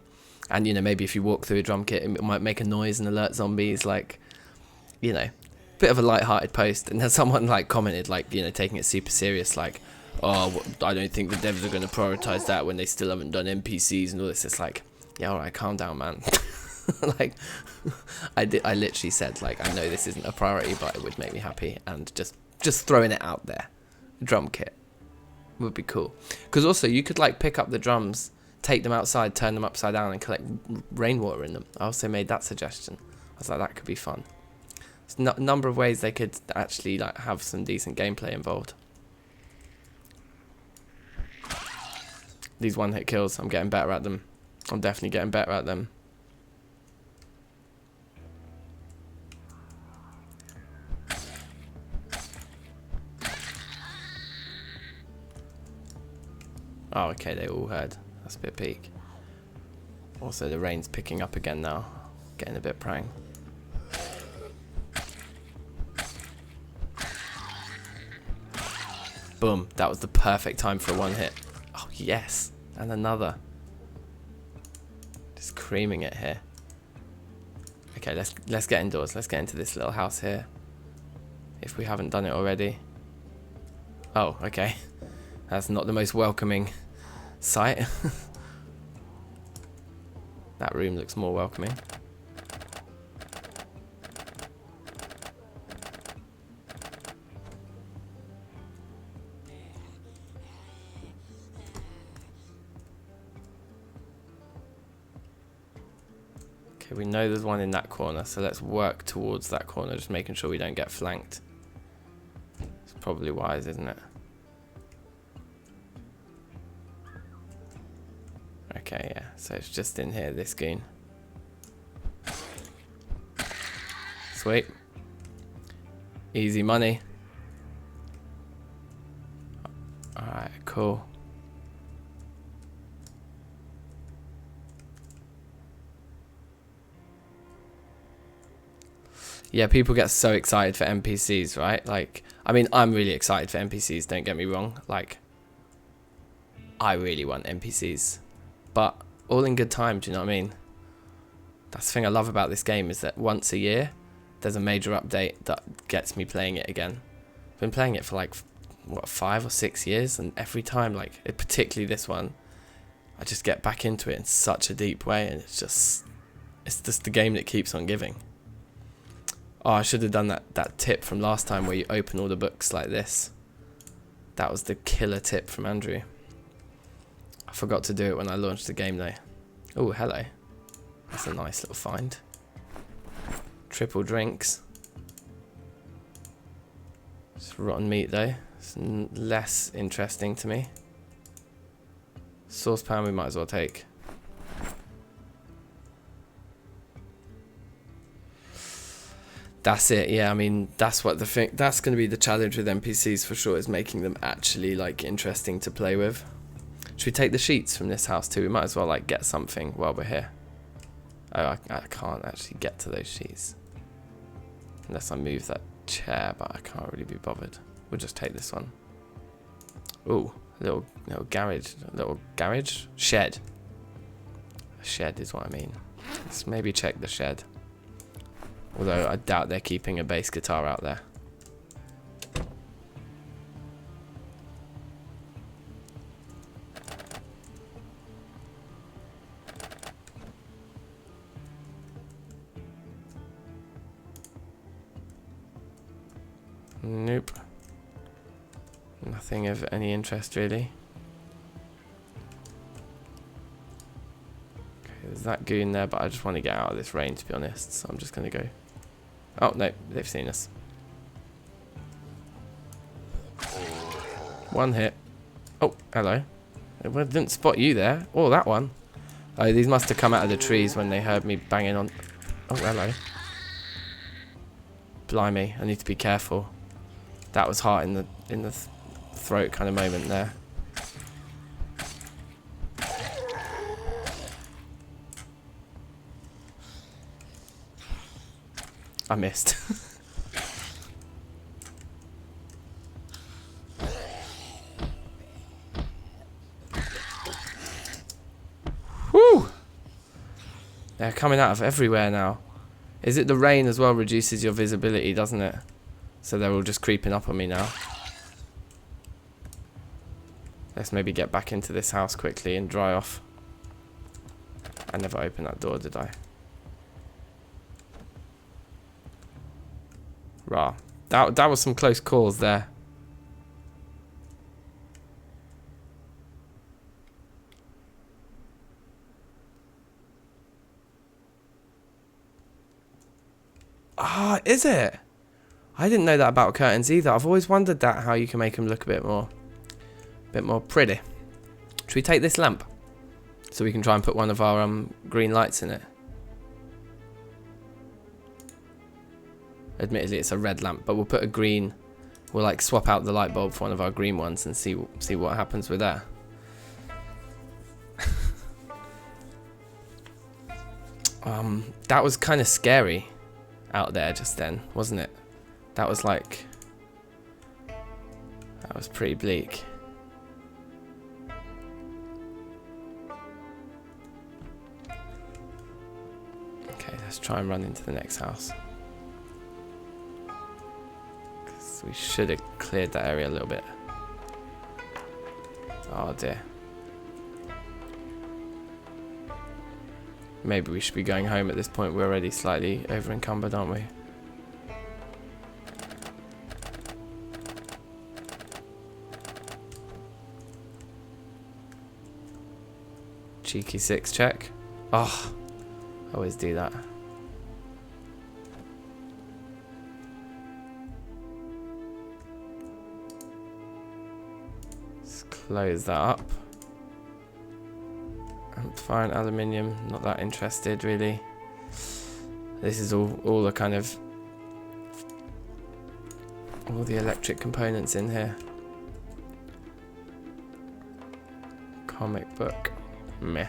And, you know, maybe if you walk through a drum kit, it might make a noise and alert zombies, like, you know, bit of a light-hearted post. And then someone, like, commented, like, you know, taking it super serious, like, oh, I don't think the devs are going to prioritize that when they still haven't done NPCs and all this. It's like, yeah, all right, calm down, man. Like, I literally said, like, I know this isn't a priority, but it would make me happy. And just throwing it out there. Drum kit would be cool. Because also, you could, like, pick up the drums, take them outside, turn them upside down and collect rainwater in them. I also made that suggestion. I was like, that could be fun. There's a number of ways they could actually like have some decent gameplay involved. These one-hit kills, I'm getting better at them. I'm definitely getting better at them. Oh, okay, they all heard. That's a bit peak. Also, the rain's picking up again now. Getting a bit prang. Boom. That was the perfect time for a one hit. Oh, yes. And another. Just creaming it here. Okay, let's get indoors. Let's get into this little house here. If we haven't done it already. Oh, okay. That's not the most welcoming sight. That room looks more welcoming. Okay, we know there's one in that corner, so let's work towards that corner, just making sure we don't get flanked. It's probably wise, isn't it? Okay, yeah, so it's just in here, this goon. Sweet. Easy money. Alright, cool. Yeah, people get so excited for NPCs, right? Like, I mean, I'm really excited for NPCs, don't get me wrong. Like, I really want NPCs. But all in good time, do you know what I mean? That's the thing I love about this game, is that once a year, there's a major update that gets me playing it again. I've been playing it for like, what, 5 or 6 years? And every time, like, particularly this one, I just get back into it in such a deep way. And it's just the game that keeps on giving. Oh, I should have done that tip from last time where you open all the books like this. That was the killer tip from Andrew. I forgot to do it when I launched the game though. Oh, hello. That's a nice little find. Triple drinks. It's rotten meat though. It's less interesting to me. Saucepan we might as well take. That's it, yeah, I mean, that's what the thing, that's going to be the challenge with NPCs for sure, is making them actually, like, interesting to play with. Should we take the sheets from this house too? We might as well, like, get something while we're here. Oh, I can't actually get to those sheets. Unless I move that chair, but I can't really be bothered. We'll just take this one. Ooh, little garage? Shed. A shed is what I mean. Let's maybe check the shed. Although I doubt they're keeping a bass guitar out there. Nope. Nothing of any interest really. Okay, there's that goon there, but I just want to get out of this rain to be honest, so I'm just going to go. Oh, no, they've seen us. One hit. Oh, hello. I didn't spot you there. Oh, that one. Oh, these must have come out of the trees when they heard me banging on. Oh, hello. Blimey, I need to be careful. That was heart in the throat kind of moment there. I missed. Woo! They're coming out of everywhere now. Is it the rain as well reduces your visibility, doesn't it? So they're all just creeping up on me now. Let's maybe get back into this house quickly and dry off. I never opened that door, did I? Rah. That was some close calls there. Ah, is it? I didn't know that about curtains either. I've always wondered that, how you can make them look a bit more pretty. Should we take this lamp? So we can try and put one of our green lights in it. Admittedly, it's a red lamp, but we'll put a green. We'll like swap out the light bulb for one of our green ones and see what happens with that. That was kind of scary out there just then, wasn't it? That was pretty bleak. Okay, Let's try and run into the next house. 'Cause we should have cleared that area a little bit. Oh dear. Maybe we should be going home at this point. We're already slightly over encumbered, aren't we? Cheeky 6 check. Oh, I always do that. Let's close that up. Fine, aluminium, not that interested really. This is all the kind of all the electric components in here. Comic book, meh.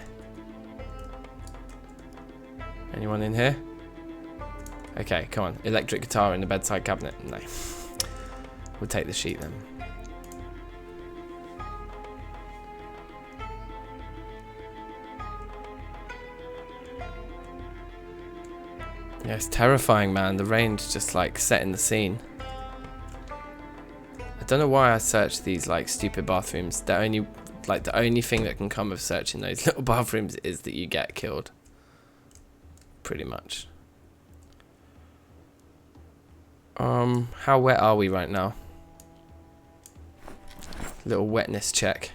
Anyone in here? Okay, come on. Electric guitar in the bedside cabinet. No. We'll take the sheet then. Yeah, it's terrifying, man. The rain's just like setting the scene. I don't know why I searched these like stupid bathrooms. The only thing that can come of searching those little bathrooms is that you get killed. Pretty much. How wet are we right now? Little wetness check.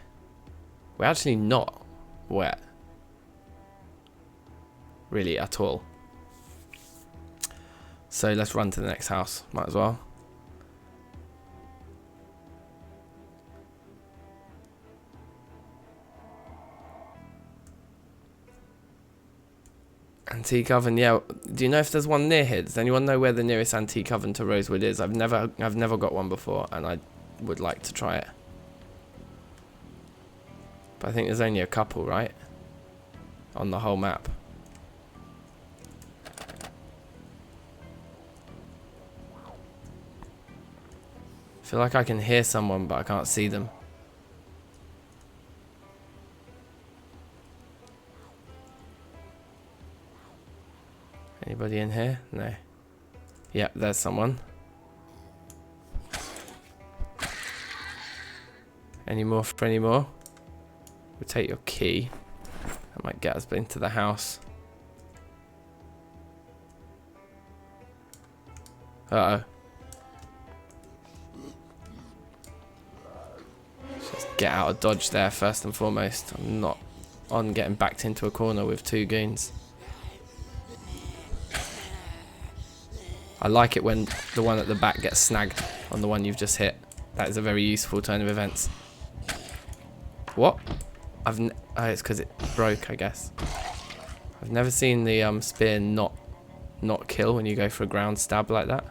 We're actually not wet. Really, at all. So let's run to the next house. Might as well. Antique oven, yeah. Do you know if there's one near here? Does anyone know where the nearest antique oven to Rosewood is? I've never got one before, and I would like to try it. But I think there's only a couple, right? On the whole map. I feel like I can hear someone, but I can't see them. Anybody in here? No. Yep, there's someone. Any more for any more? We'll take your key. That might get us into the house. Uh-oh. Just get out of dodge there first and foremost. I'm not on getting backed into a corner with 2 goons. I like it when the one at the back gets snagged on the one you've just hit. That is a very useful turn of events. What? Oh, it's because it broke, I guess. I've never seen the spear not kill when you go for a ground stab like that.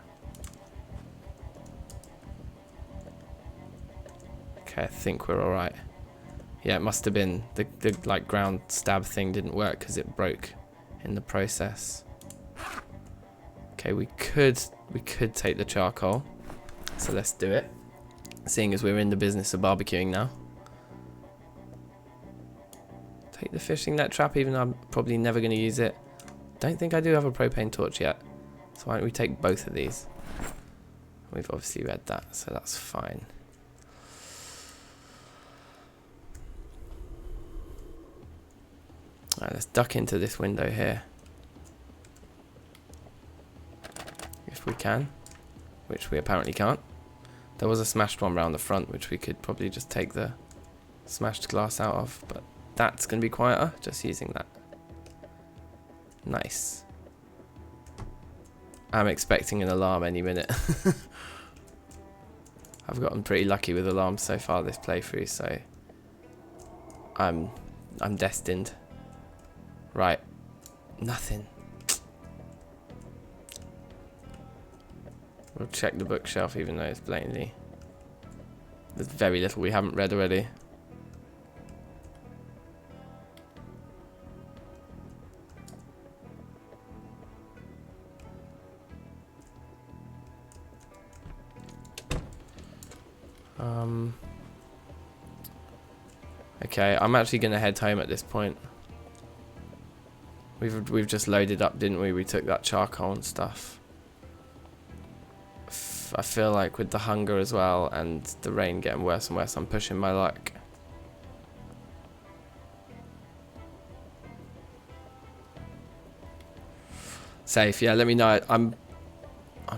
Okay, I think we're alright. Yeah, it must have been the like ground stab thing didn't work because it broke in the process. Okay, we could take the charcoal, so let's do it. Seeing as we're in the business of barbecuing now. Take the fishing net trap, even though I'm probably never going to use it. Don't think I do have a propane torch yet, so why don't we take both of these? We've obviously read that, so that's fine. Alright, let's duck into this window here. If we can, which we apparently can't. There was a smashed one round the front, which we could probably just take the smashed glass out of, but that's going to be quieter, just using that. Nice. I'm expecting an alarm any minute. I've gotten pretty lucky with alarms so far this playthrough, so I'm destined. Right. Nothing. We'll check the bookshelf even though it's blatantly... There's very little we haven't read already. Okay, I'm actually going to head home at this point. We've just loaded up, didn't we? We took that charcoal and stuff. I feel like with the hunger as well and the rain getting worse and worse, I'm pushing my luck. Safe, yeah. Let me know. I'm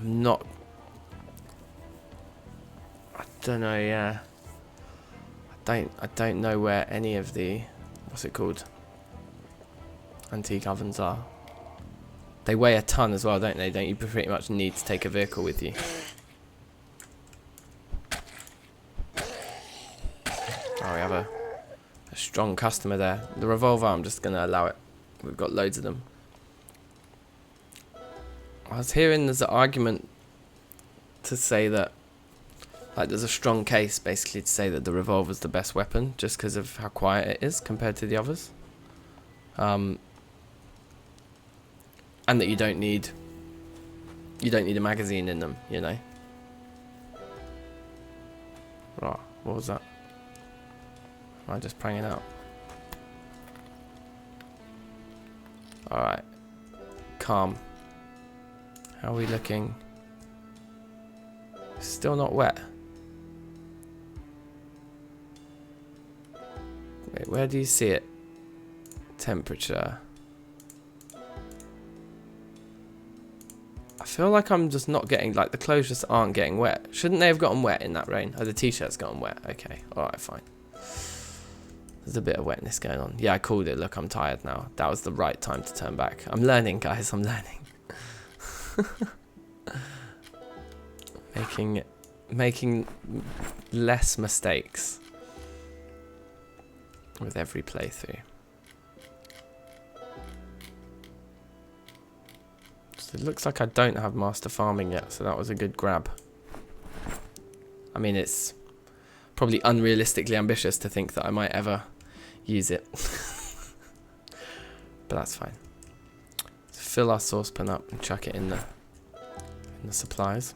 not. I don't know. Yeah. I don't know where any of the, what's it called, antique ovens are. They weigh a ton as well, don't they? Don't you pretty much need to take a vehicle with you? Oh, we have a strong customer there. The revolver, I'm just going to allow it. We've got loads of them. I was hearing there's an argument to say that, like, there's a strong case basically to say that the revolver's the best weapon just because of how quiet it is compared to the others. And that you don't need a magazine in them, you know. Right, what was that? Am I just pranging out? Alright. Calm. How are we looking? Still not wet. Wait, where do you see it? Temperature. I feel like I'm just not getting, like, the clothes just aren't getting wet. Shouldn't they have gotten wet in that rain? Oh, the t-shirt's gotten wet. Okay, alright, fine. There's a bit of wetness going on. Yeah, I called it. Look, I'm tired now. That was the right time to turn back. I'm learning, guys. I'm learning. Making less mistakes with every playthrough. So it looks like I don't have master farming yet, so that was a good grab. I mean, it's probably unrealistically ambitious to think that I might ever use it. But that's fine. Let's fill our saucepan up and chuck it in the supplies.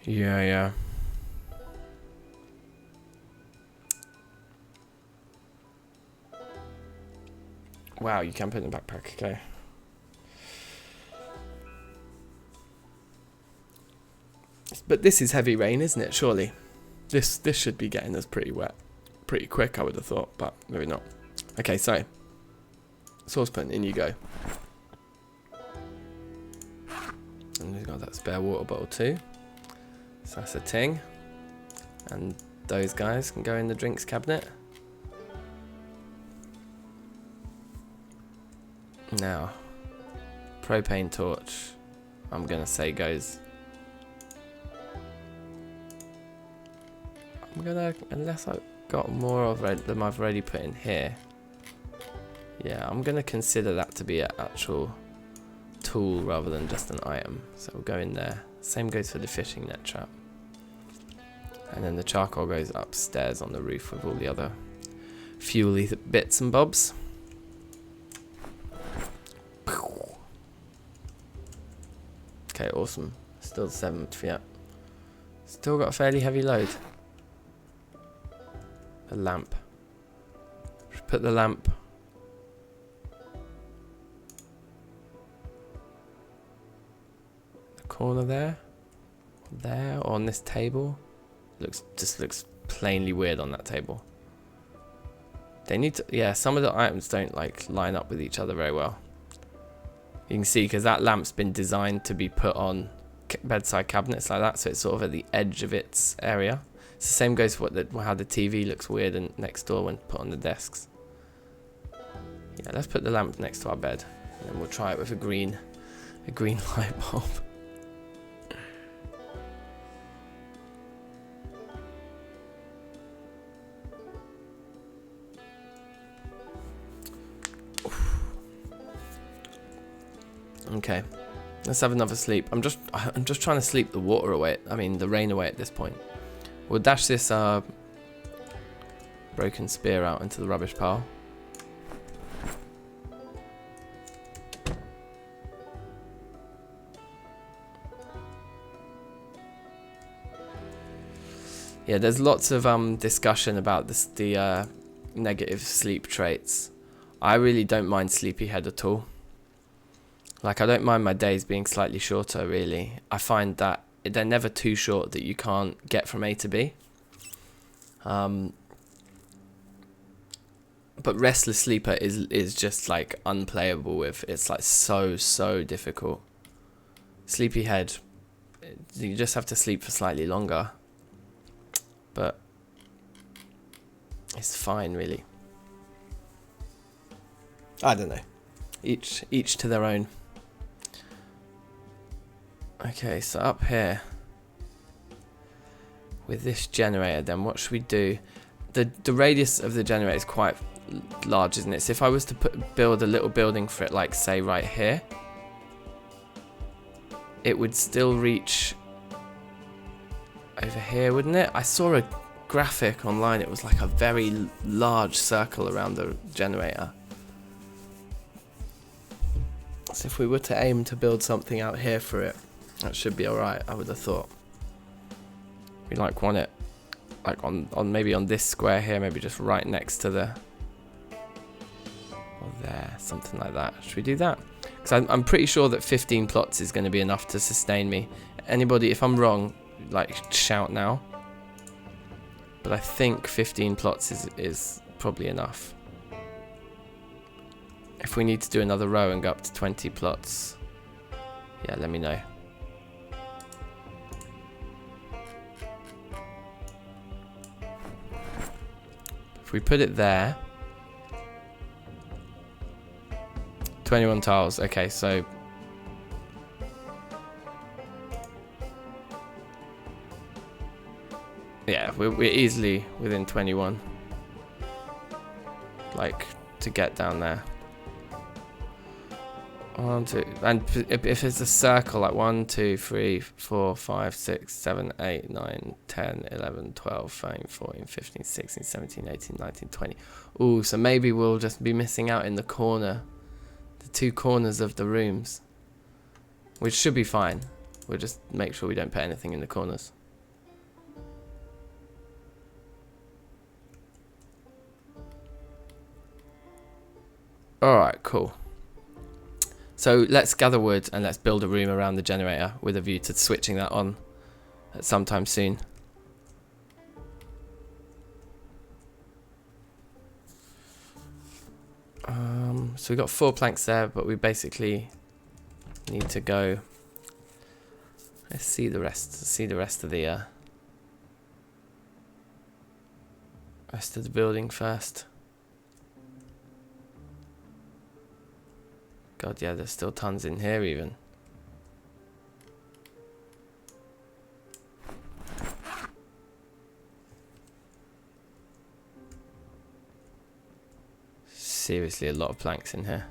Yeah. Wow, you can put it in the backpack, okay. But this is heavy rain, isn't it? Surely. This should be getting us pretty wet. Pretty quick, I would have thought, but maybe not. Okay, so. Saucepan, in you go. And we've got that spare water bottle too. So that's a ting. And those guys can go in the drinks cabinet. Now, propane torch, I'm going to say goes. I'm going to, unless I've got more of them I've already put in here. Yeah, I'm going to consider that to be an actual tool rather than just an item. So we'll go in there. Same goes for the fishing net trap. And then the charcoal goes upstairs on the roof with all the other fuely bits and bobs. Okay, awesome. Still 7th, yeah. Still got a fairly heavy load. A lamp. Just put the lamp. The corner there. There, or on this table. Just looks plainly weird on that table. They need to, yeah, some of the items don't like line up with each other very well. You can see because that lamp's been designed to be put on bedside cabinets like that, so it's sort of at the edge of its area. It's the same goes for how the TV looks weird and next door when put on the desks. Yeah, let's put the lamp next to our bed, and then we'll try it with a green light bulb. Okay, let's have another sleep. I'm just trying to sleep the water away. I mean, the rain away at this point. We'll dash this broken spear out into the rubbish pile. Yeah, there's lots of discussion about the negative sleep traits. I really don't mind sleepyhead at all. Like, I don't mind my days being slightly shorter, really. I find that they're never too short that you can't get from A to B. But restless sleeper is just like unplayable with. It's like so difficult. Sleepyhead, you just have to sleep for slightly longer. But it's fine, really. I don't know. Each to their own. Okay, so up here with this generator, then what should we do? The radius of the generator is quite large, isn't it? So if I was to build a little building for it, like say right here, it would still reach over here, wouldn't it? I saw a graphic online. It was like a very large circle around the generator. So if we were to aim to build something out here for it, that should be alright, I would have thought. We like want it like on maybe on this square here, maybe just right next to the, or there, something like that. Should we do that? Because I'm pretty sure that 15 plots is going to be enough to sustain me. Anybody, if I'm wrong, like shout now. But I think 15 plots is probably enough. If we need to do another row and go up to 20 plots, yeah, let me know. If we put it there, 21 tiles. Okay, so yeah, we're easily within 21. Like, to get down there. 1, 2, and if it's a circle, like 1, 2, 3, 4, 5, 6, 7, 8, 9, 10, 11, 12, 13, 14, 15, 16, 17, 18, 19, 20. Ooh, so maybe we'll just be missing out in the corner, the 2 corners of the rooms, which should be fine. We'll just make sure we don't put anything in the corners. Alright, cool. So let's gather wood and let's build a room around the generator with a view to switching that on at some time soon. So we've got 4 planks there, but we basically need to go. Let's see the rest. See the rest of the building first. God, yeah, there's still tons in here even. Seriously, a lot of planks in here.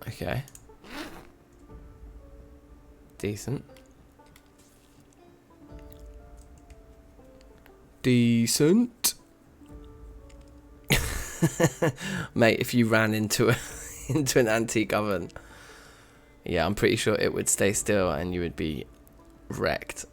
Okay. Decent. Decent. Mate, if you ran into an antique oven, yeah, I'm pretty sure it would stay still and you would be wrecked.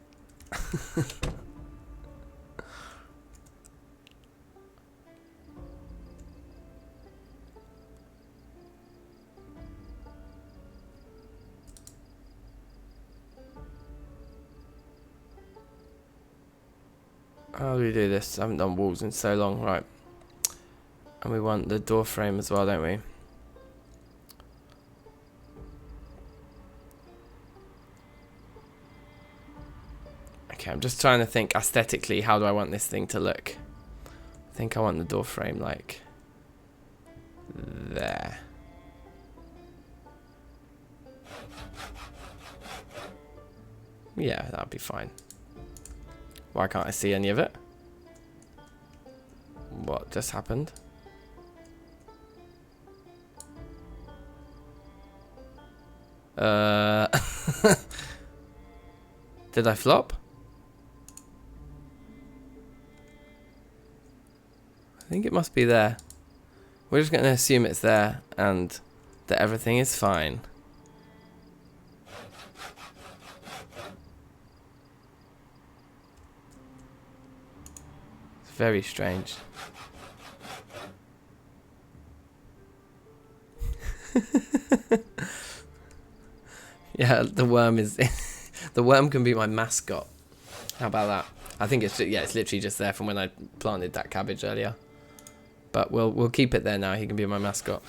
How do we do this? I haven't done walls in so long, right? And we want the door frame as well, don't we? Okay, I'm just trying to think aesthetically, how do I want this thing to look? I think I want the door frame like there. Yeah, that'd be fine. Why can't I see any of it? What just happened? Did I flop? must be there. We're just going to assume it's there and that everything is fine. It's very strange. Yeah, the worm is... the worm can be my mascot. How about that? I think it's literally just there from when I planted that cabbage earlier. But we'll keep it there now. He can be my mascot.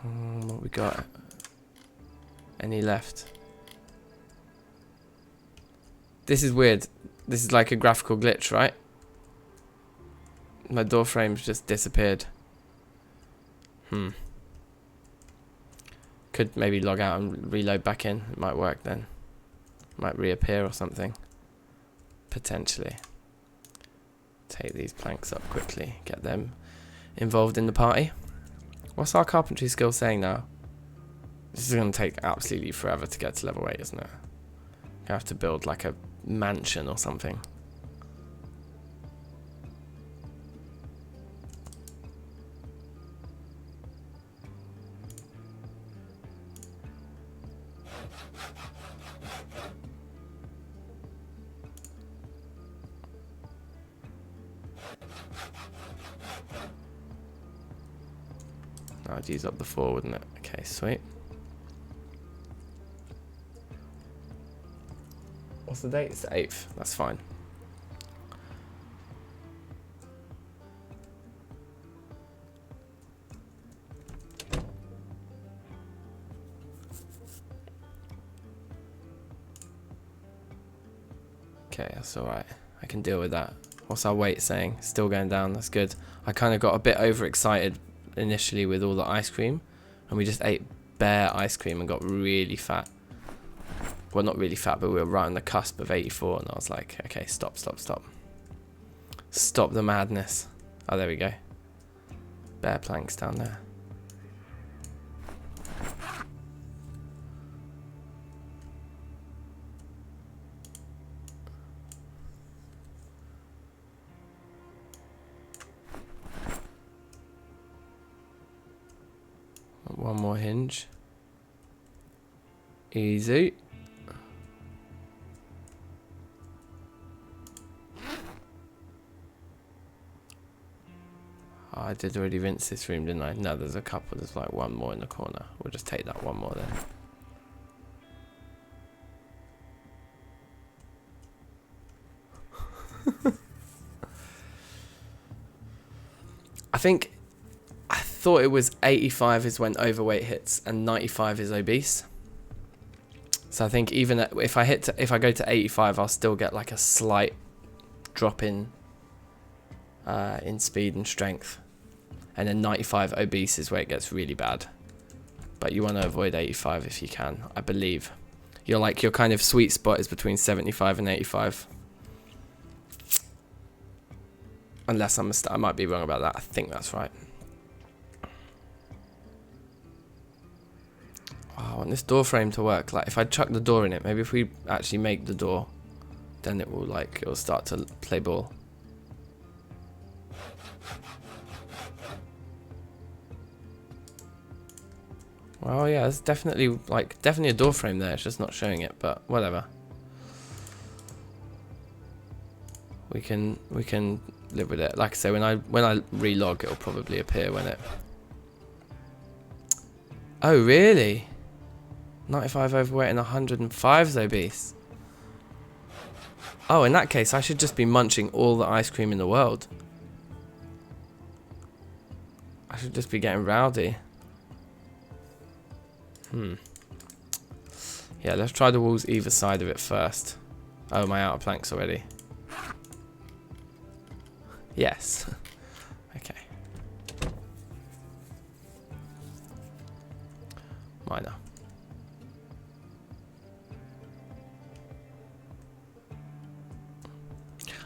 What we got? Any left? This is weird. This is like a graphical glitch, right? My door frame's just disappeared. Could maybe log out and reload back in. It might work then. Might reappear or something. Potentially. Take these planks up quickly. Get them involved in the party. What's our carpentry skill saying now? This is going to take absolutely forever to get to level 8, isn't it? I have to build like a mansion or something. I'd use up the 4, wouldn't it? Okay, sweet. What's the date? It's the 8th. That's fine. Okay, that's alright. I can deal with that. What's our weight saying? Still going down. That's good. I kind of got a bit overexcited initially with all the ice cream, and we just ate bare ice cream and got really fat. Well, not really fat, but we were right on the cusp of 84, and I was like, okay, stop. Stop the madness. Oh, there we go. Bare planks down there. One more hinge. Easy. Oh, I did already rinse this room, didn't I? No, there's a couple. There's like one more in the corner. We'll just take that one more then. I thought it was 85 is when overweight hits and 95 is obese. So I think even if I go to 85, I'll still get like a slight drop in speed and strength, and then 95 obese is where it gets really bad. But you want to avoid 85 if you can, I believe. Your kind of sweet spot is between 75 and 85. Unless I might be wrong about that. I think that's right. Oh, I want this door frame to work. Like if I chuck the door in it, maybe if we actually make the door, then it'll start to play ball. Well, yeah, there's definitely a door frame there. It's just not showing it, but whatever. We can live with it. Like I say, when I relog, it'll probably appear when it. Oh really? 95 overweight and 105 is obese. Oh, in that case, I should just be munching all the ice cream in the world. I should just be getting rowdy. Yeah, let's try the walls either side of it first. Oh, am I out of planks already? Yes. Okay. Minor.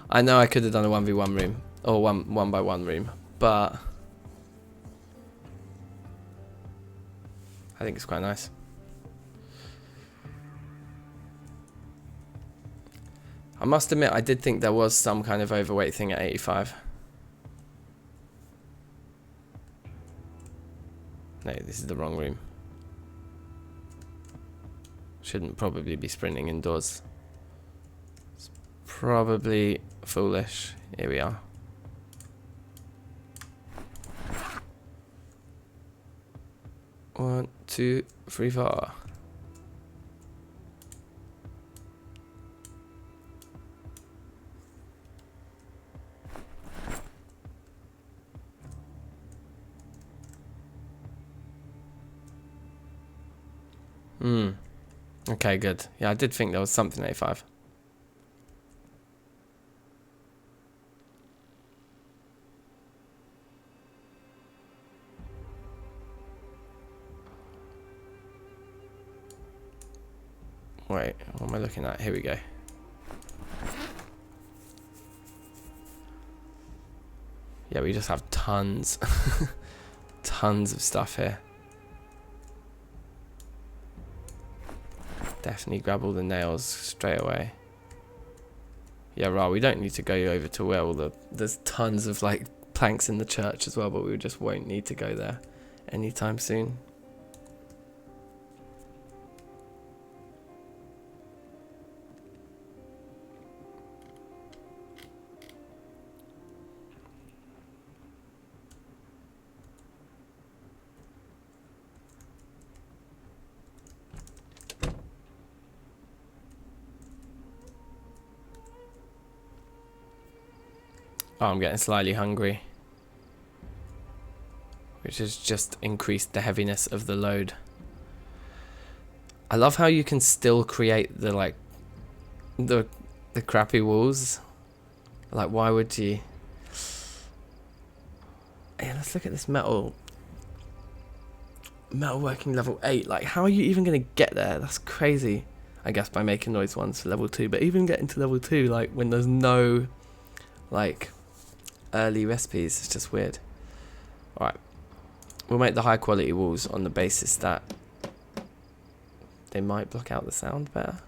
I know I could have done a 1v1 room, or one by one room, but I think it's quite nice. must admit, I did think there was some kind of overweight thing at 85. No, this is the wrong room. Shouldn't probably be sprinting indoors. It's probably foolish. Here we are. One, two, three, four. Okay, good. Yeah, I did think there was something 85. Wait, what am I looking at? Here we go. Yeah, we just have tons. Tons of stuff here. Definitely grab all the nails straight away. Yeah, right, we don't need to go over to where all the... There's tons of, like, planks in the church as well, but we just won't need to go there anytime soon. Oh, I'm getting slightly hungry, which has just increased the heaviness of the load. I love how you can still create the like the crappy walls. Like, why would you? Yeah, let's look at this metal working level 8. Like, how are you even gonna get there? That's crazy. I guess by making noise ones for level 2, but even getting to level 2, like when there's no like early recipes, it's just weird. Alright, we'll make the high quality walls on the basis that they might block out the sound better.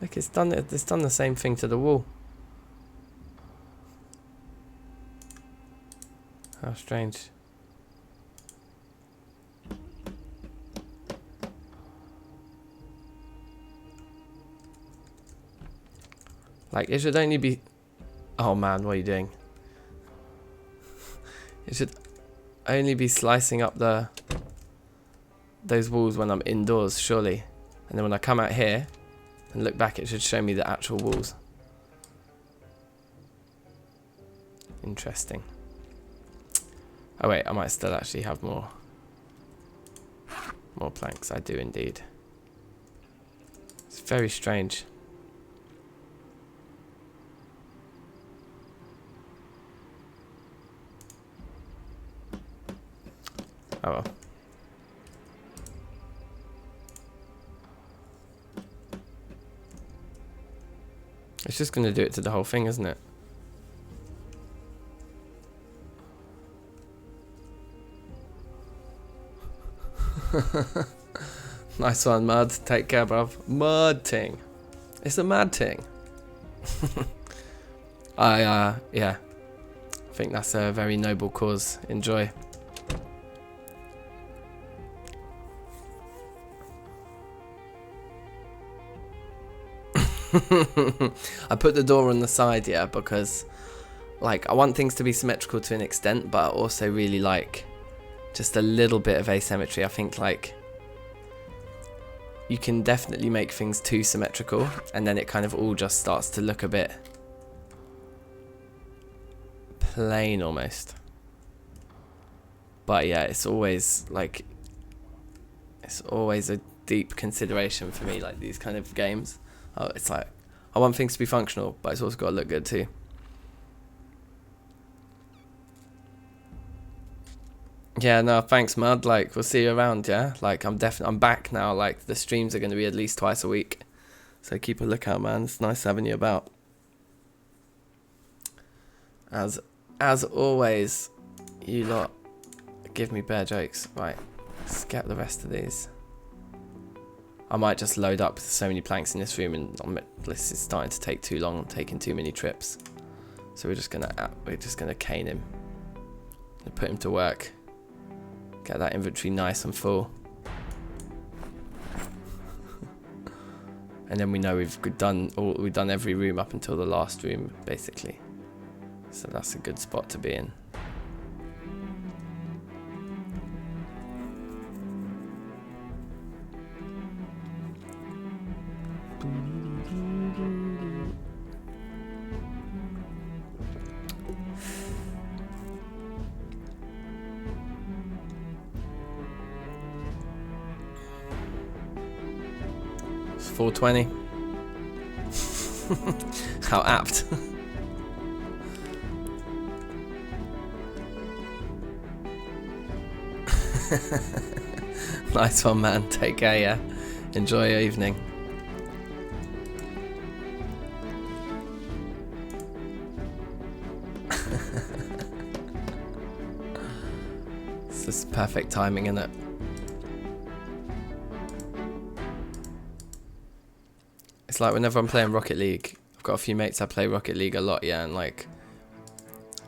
Look, it's done the same thing to the wall. How strange. Like, it should only be... Oh man, what are you doing? It should only be slicing up those walls when I'm indoors, surely. And then when I come out here and look back, it should show me the actual walls. Interesting. Oh wait, I might still actually have more planks. I do indeed. It's very strange. Oh well. It's just going to do it to the whole thing, isn't it? Nice one, Mud. Take care, bruv. Mud ting. It's a mad ting. Yeah. I think that's a very noble cause. Enjoy. I put the door on the side, yeah, because like I want things to be symmetrical to an extent, but I also really like just a little bit of asymmetry. I think like you can definitely make things too symmetrical and then it kind of all just starts to look a bit plain almost. But yeah, it's always a deep consideration for me, like these kind of games. Oh, it's like, I want things to be functional, but it's also got to look good too. Yeah, no, thanks, Mud. Like, we'll see you around, yeah? Like, I'm back now. Like, the streams are going to be at least twice a week. So keep a lookout, man. It's nice having you about. As always, you lot give me bare jokes. Right, let's get the rest of these. I might just load up so many planks in this room, and this is starting to take too long. I'm taking too many trips. So we're just gonna cane him. Put him to work. Get that inventory nice and full. And then we know we've done every room up until the last room, basically. So that's a good spot to be in. It's 420. How apt. Nice one, man. Take care, yeah. Enjoy your evening. It's just perfect timing, isn't it? It's like whenever I'm playing Rocket League, I've got a few mates I play Rocket League a lot, yeah, and like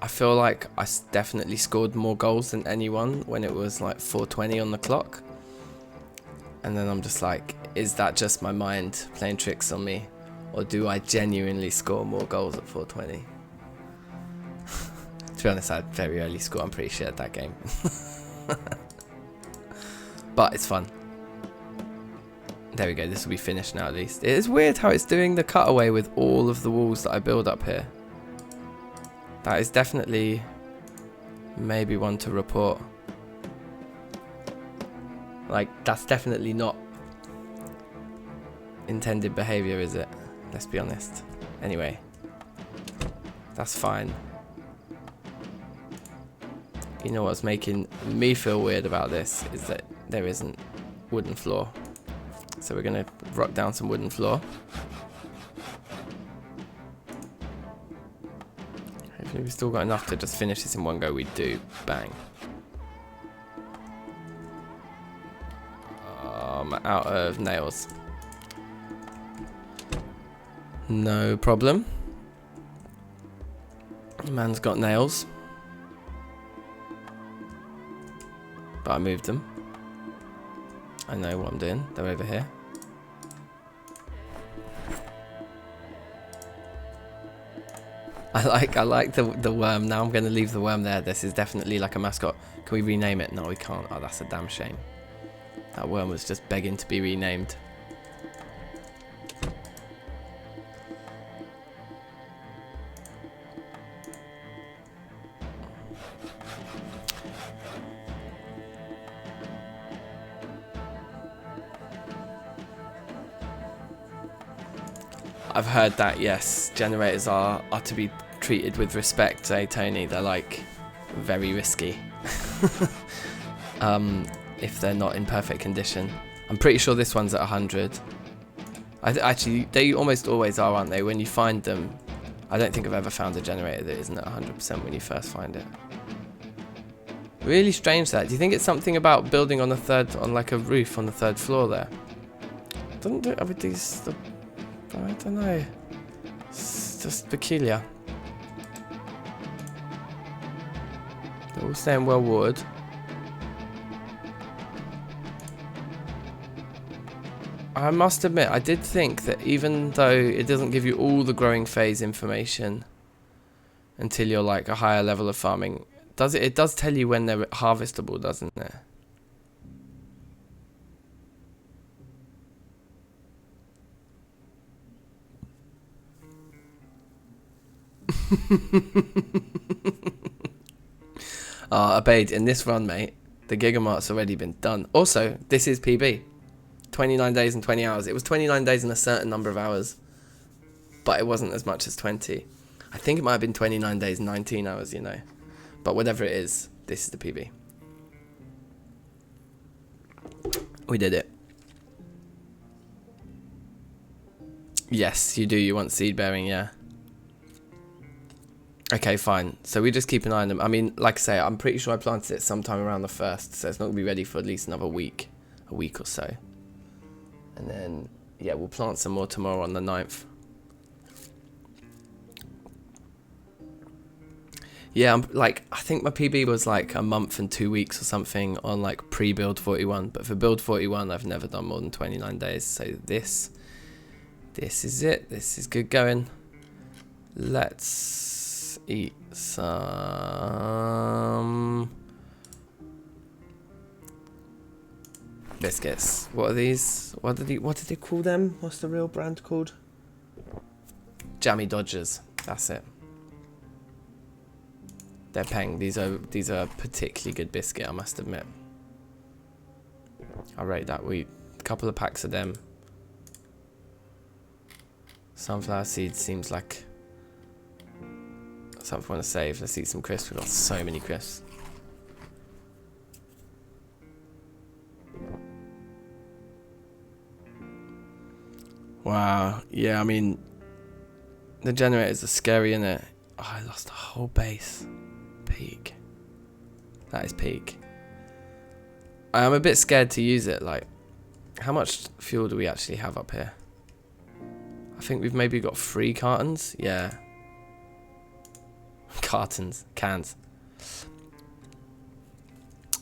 I feel like I definitely scored more goals than anyone when it was like 4:20 on the clock. And then I'm just like, is that just my mind playing tricks on me? Or do I genuinely score more goals at 4:20? To be honest, I had very early score, I'm pretty sure at that game. But it's fun. There we go, this will be finished now at least. It is weird how it's doing the cutaway with all of the walls that I build up here. That is definitely maybe one to report. Like, that's definitely not intended behavior, is it? Let's be honest. Anyway, that's fine. You know what's making me feel weird about this is that there isn't wooden floor. So we're gonna rock down some wooden floor. Hopefully we've still got enough to just finish this in one go. We do. Bang. I'm out of nails. No problem. Man's got nails. But I moved them. I know what I'm doing. They're over here. I like the worm. Now I'm going to leave the worm there. This is definitely like a mascot. Can we rename it? No, we can't. Oh, that's a damn shame. That worm was just begging to be renamed. I've heard that, yes, generators are to be treated with respect, eh, Tony? They're like very risky if they're not in perfect condition. I'm pretty sure this one's at 100. Actually, they almost always are, aren't they? When you find them, I don't think I've ever found a generator that isn't at 100% when you first find it. Really strange that. Do you think it's something about building on like a roof on the third floor there? Doesn't do it with these. I don't know. It's just peculiar. They're all saying well wood. I must admit, I did think that even though it doesn't give you all the growing phase information until you're like a higher level of farming, it does tell you when they're harvestable, doesn't it? Obeyed, in this run, mate, the Gigamart's already been done. Also, this is PB. 29 days and 20 hours. It was 29 days and a certain number of hours, but it wasn't as much as 20. I think it might have been 29 days and 19 hours, you know. But whatever it is, this is the PB. We did it. Yes, you do. You want seed bearing, yeah. Okay, fine. So we just keep an eye on them. I mean, like I say, I'm pretty sure I planted it sometime around the 1st, so it's not going to be ready for at least another week. A week or so. And then, yeah, we'll plant some more tomorrow on the 9th. Yeah, I think my PB was like a month and 2 weeks or something on like pre-build 41. But for build 41, I've never done more than 29 days. So this is it. This is good going. Let's eat some biscuits. What are these? What did they call them? What's the real brand called? Jammy Dodgers. That's it. They're peng. These are a particularly good biscuit, I must admit. I rate that. A couple of packs of them. Sunflower seeds seems like something I want to save. Let's eat some crisps. We've got so many crisps. Wow. Yeah, I mean, the generators are scary, innit? Oh, I lost a whole base. Peak. That is peak. I'm a bit scared to use it. Like, how much fuel do we actually have up here? I think we've maybe got 3 cartons. Yeah. Cartons. Cans.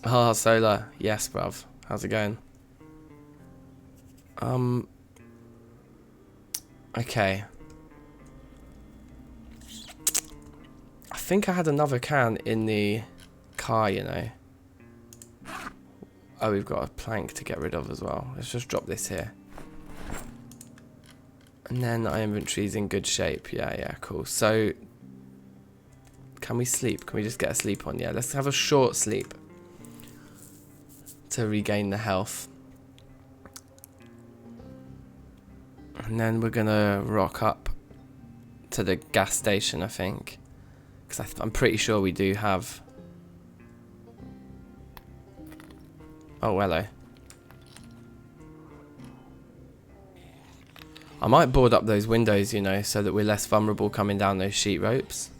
Oh, solar. Yes, bruv. How's it going? Okay. I think I had another can in the car, you know. Oh, we've got a plank to get rid of as well. Let's just drop this here. And then our inventory's in good shape. Yeah, cool. So, can we sleep? Can we just get a sleep on? Yeah, let's have a short sleep to regain the health. And then we're gonna rock up to the gas station, I think. Because I'm pretty sure we do have... Oh, hello. I might board up those windows, you know, so that we're less vulnerable coming down those sheet ropes.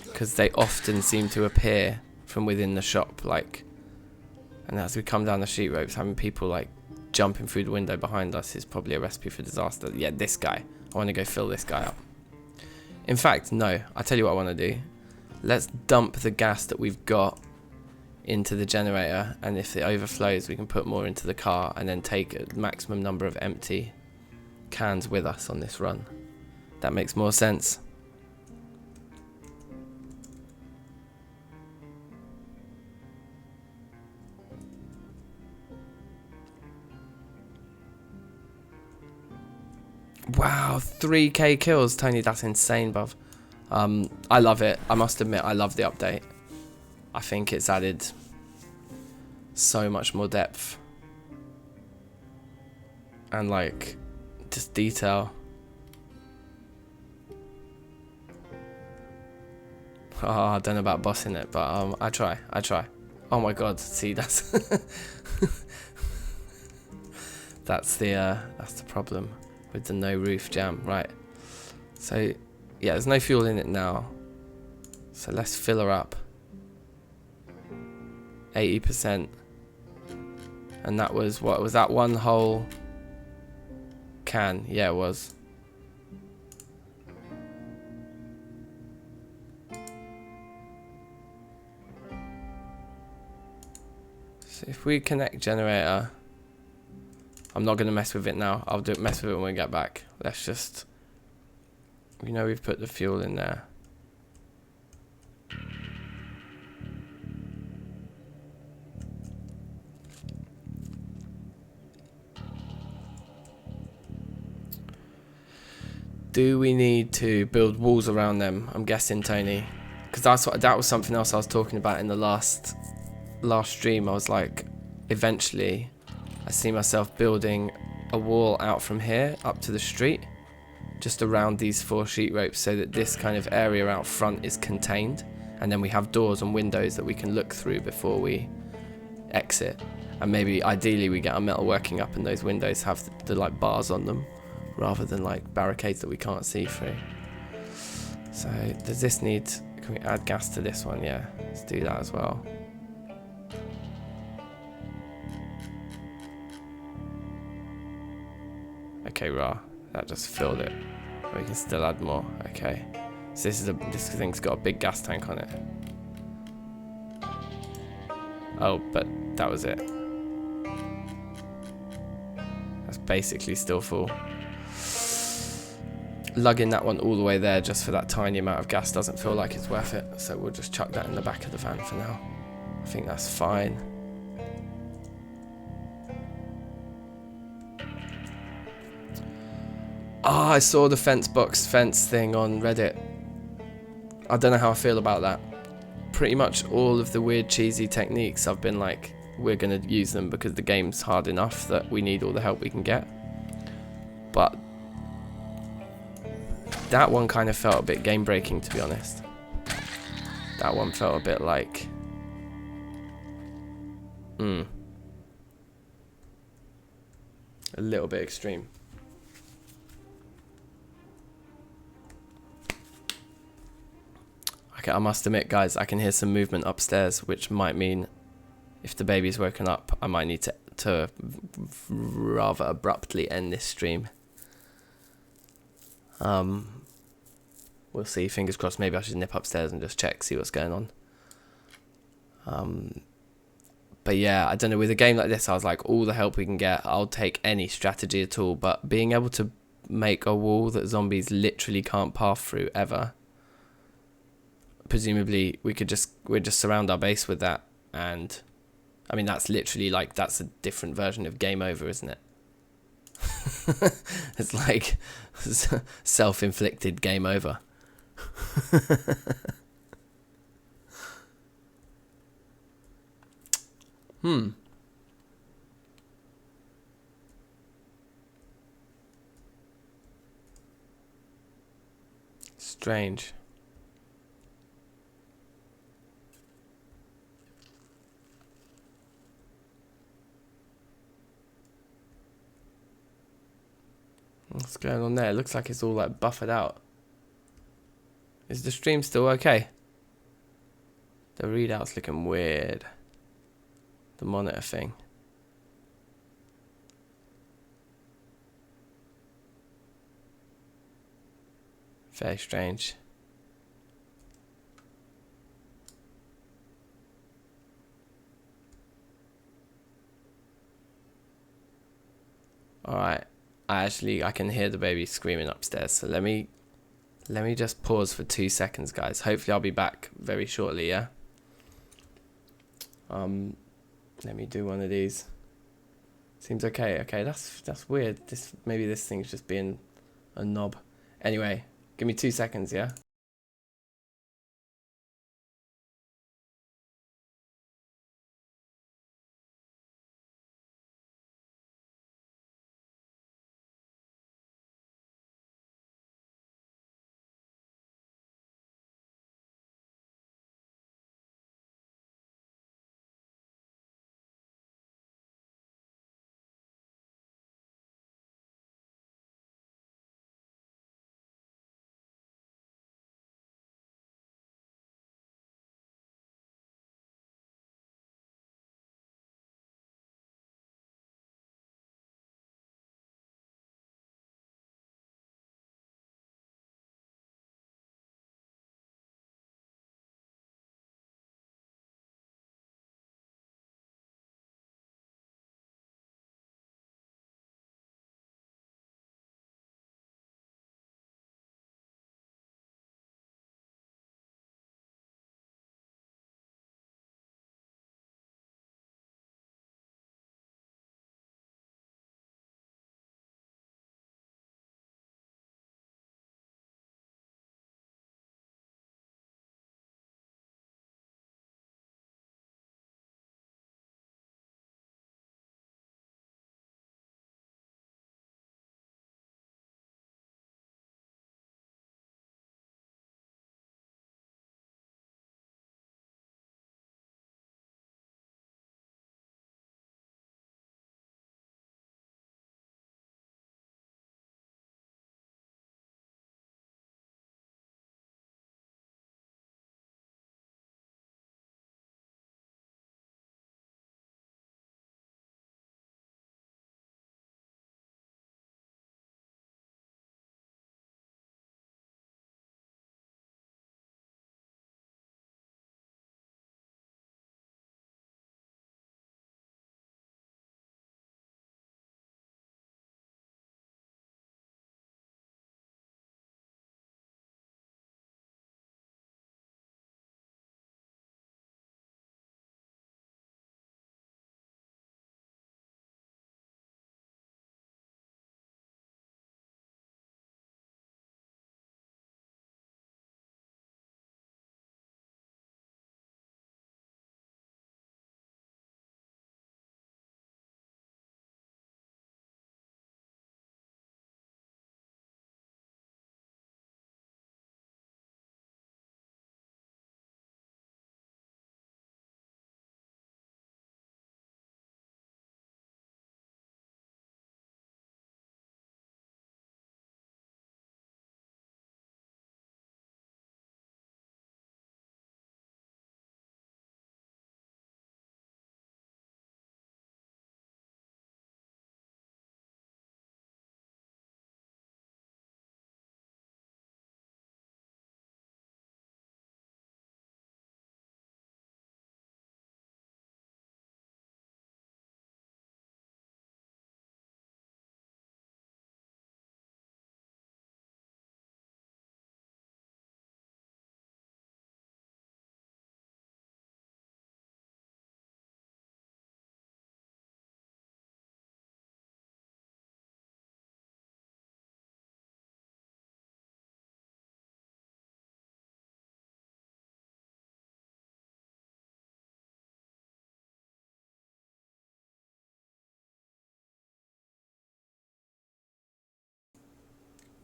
Because they often seem to appear from within the shop, like... And as we come down the sheet ropes, having people, like, jumping through the window behind us is probably a recipe for disaster. Yeah, this guy. I want to go fill this guy up. In fact, no. I tell you what I want to do. Let's dump the gas that we've got into the generator, and if it overflows, we can put more into the car and then take a maximum number of empty cans with us on this run. That makes more sense. Wow, 3k kills, Tony, that's insane, bruv. I love it. I must admit, I love the update. I think it's added so much more depth. And, like, just detail. Oh, I don't know about bossing it, but I try. Oh my god, see, that's... that's the problem with the no roof jam. Right, so yeah, there's no fuel in it now, so let's fill her up 80%. And that was, what was that, one whole can? Yeah, it was. So if we connect generator, I'm not going to mess with it now. I'll mess with it when we get back. Let's just... You know, we've put the fuel in there. Do we need to build walls around them? I'm guessing, Tony. Because that was something else I was talking about in the last stream. I was like, eventually... I see myself building a wall out from here up to the street, just around these 4 sheet ropes, so that this kind of area out front is contained, and then we have doors and windows that we can look through before we exit. And maybe ideally we get our metal working up and those windows have the like bars on them rather than like barricades that we can't see through. So does this need... Can we add gas to this one? Yeah, let's do that as well. Okay, raw. That just filled it. We can still add more. Okay. So this thing's got a big gas tank on it. Oh, but that was it. That's basically still full. Lugging that one all the way there just for that tiny amount of gas doesn't feel like it's worth it. So we'll just chuck that in the back of the van for now. I think that's fine. Ah, I saw the fence thing on Reddit. I don't know how I feel about that. Pretty much all of the weird cheesy techniques I've been like, we're gonna use them because the game's hard enough that we need all the help we can get. But that one kind of felt a bit game breaking, to be honest. That one felt a bit like a little bit extreme. Okay, I must admit, guys, I can hear some movement upstairs, which might mean if the baby's woken up, I might need to rather abruptly end this stream. We'll see. Fingers crossed. Maybe I should nip upstairs and just check, see what's going on. But yeah, I don't know. With a game like this, I was like, all the help we can get. I'll take any strategy at all. But being able to make a wall that zombies literally can't pass through ever. Presumably, we'd just surround our base with that, and I mean that's literally like that's a different version of game over, isn't it? It's like self-inflicted game over. Strange. What's going on there? It looks like it's all like buffered out. Is the stream still okay? The readout's looking weird. The monitor thing. Very strange. Alright. I can hear the baby screaming upstairs, so let me just pause for 2 seconds, guys. Hopefully I'll be back very shortly, yeah? Let me do one of these. Seems okay. Okay, that's weird. Maybe this thing's just being a knob. Anyway, give me 2 seconds, yeah?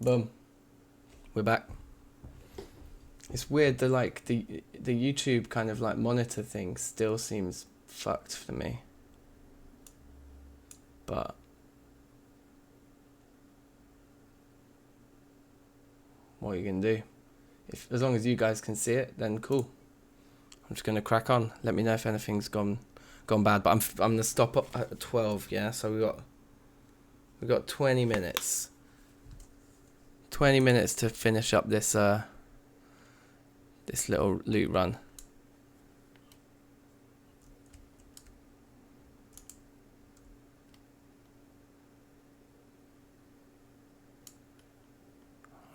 Boom. We're back. It's weird, the YouTube kind of like monitor thing still seems fucked for me. But what are you gonna do? As long as you guys can see it, then cool. I'm just gonna crack on. Let me know if anything's gone bad. But I'm gonna stop up at 12. Yeah, so we got 20 minutes. 20 minutes to finish up this this little loot run.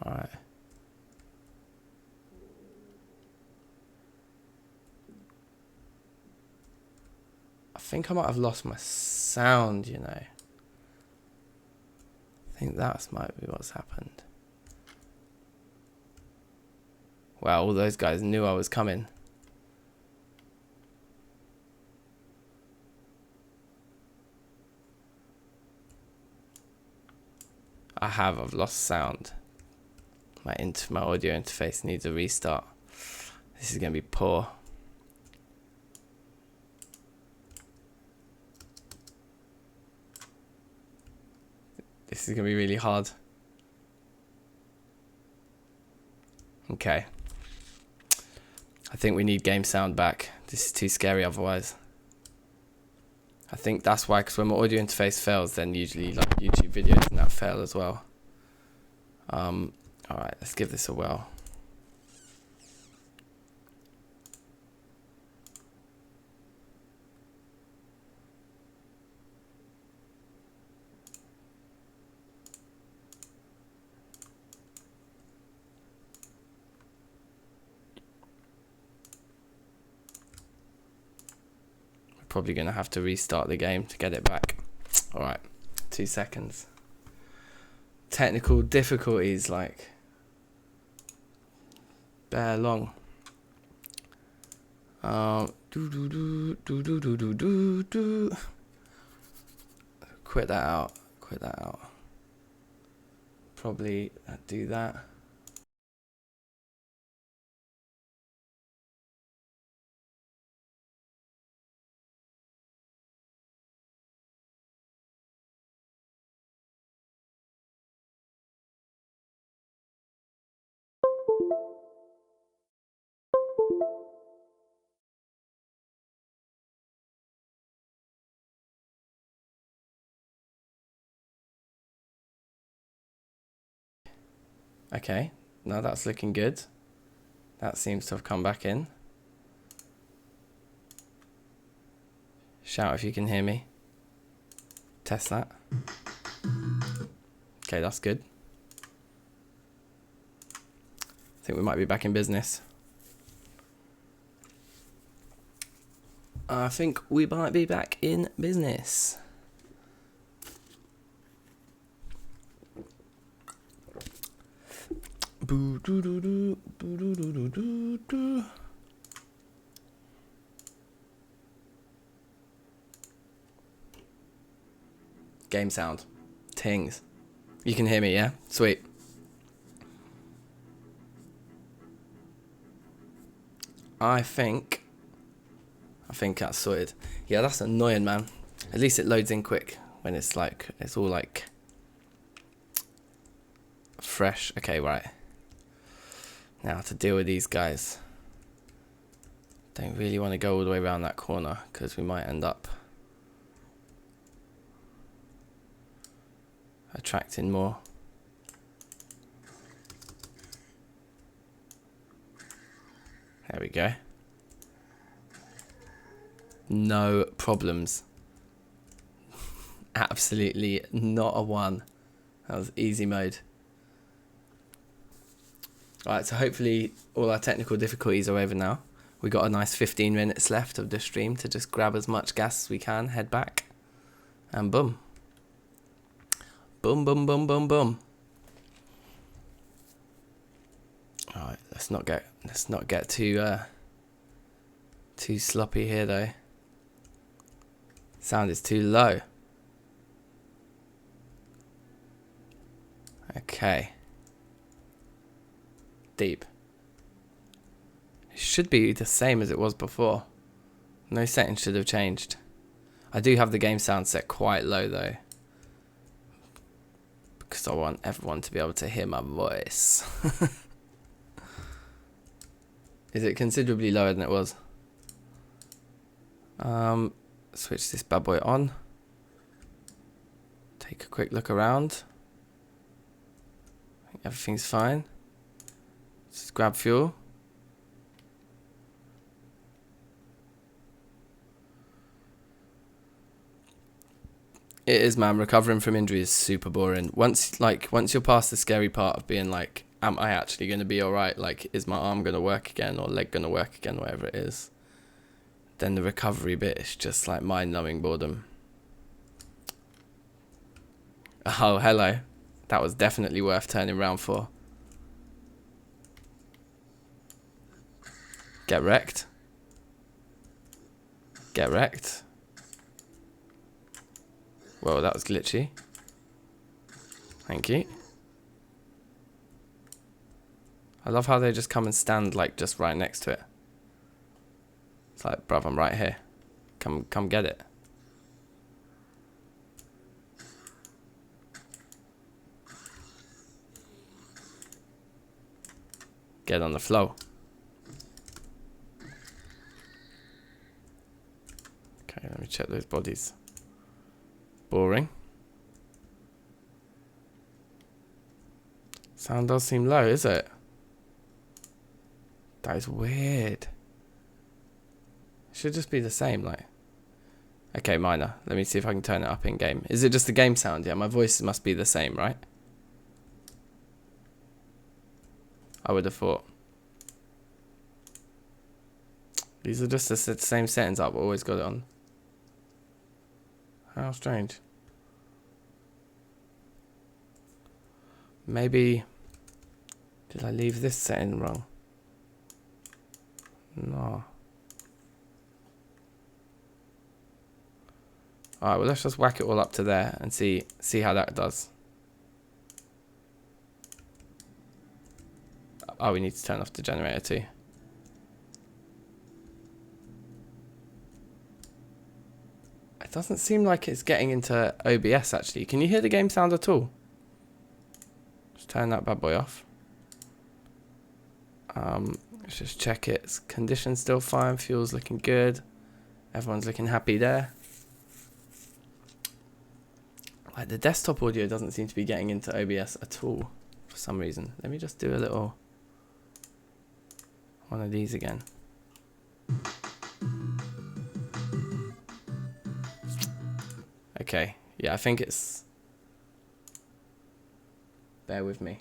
All right. I think I might have lost my sound, you know. I think that might be what's happened. Wow, all those guys knew I was coming. I've lost sound. My audio interface needs a restart. This is gonna be poor. This is gonna be really hard. Okay. I think we need game sound back. This is too scary otherwise. I think that's why, because when my audio interface fails, then usually like YouTube videos and that fail as well. Alright, let's give this a whirl. Probably gonna have to restart the game to get it back. All right, 2 seconds. Technical difficulties, like bare long. Quit that out. Quit that out. Probably do that. Okay, now that's looking good. That seems to have come back in. Shout if you can hear me. Test that. Okay, that's good. I think we might be back in business. I think we might be back in business. Boo doo doo doo, boo doo doo doo doo doo. Game sound. Tings. You can hear me, yeah? Sweet. I think that's sorted. Yeah, that's annoying, man. At least it loads in quick when it's like, it's all like fresh. Okay, right. Now to deal with these guys. Don't really want to go all the way around that corner because we might end up attracting more. There we go. No problems. Absolutely not a one. That was easy mode. Alright, so hopefully all our technical difficulties are over now. We got a nice 15 minutes left of the stream to just grab as much gas as we can, head back, and boom. Boom, boom, boom, boom, boom. Alright, let's not get too sloppy here though. Sound is too low. Okay. deep. It should be the same as it was before. No settings should have changed. I do have the game sound set quite low though, because I want everyone to be able to hear my voice. Is it considerably lower than it was? Switch this bad boy on. Take a quick look around. I think everything's fine. Just grab fuel. It is, man. Recovering from injury is super boring. Once you're past the scary part of being like, am I actually going to be alright? Like, is my arm going to work again or leg going to work again, whatever it is. Then the recovery bit is just like mind-numbing boredom. Oh, hello. That was definitely worth turning around for. Get wrecked. Get wrecked. Whoa, that was glitchy. Thank you. I love how they just come and stand like just right next to it. It's like, bruv, I'm right here. Come get it. Get on the flow. Okay, let me check those bodies. Boring. Sound does seem low, is it? That is weird. Should just be the same, like. Okay, minor. Let me see if I can turn it up in game. Is it just the game sound? Yeah, my voice must be the same, right? I would have thought. These are just the same settings I've always got it on. How strange. Maybe... Did I leave this setting wrong? No. Alright, well let's just whack it all up to there and see how that does. Oh, we need to turn off the generator too. It doesn't seem like it's getting into OBS actually. Can you hear the game sound at all? Just turn that bad boy off. Let's just check it. Conditions still fine. Fuel's looking good. Everyone's looking happy there. Like the desktop audio doesn't seem to be getting into OBS at all for some reason. Let me just do a little one of these again. Okay, yeah, I think it's... Bear with me.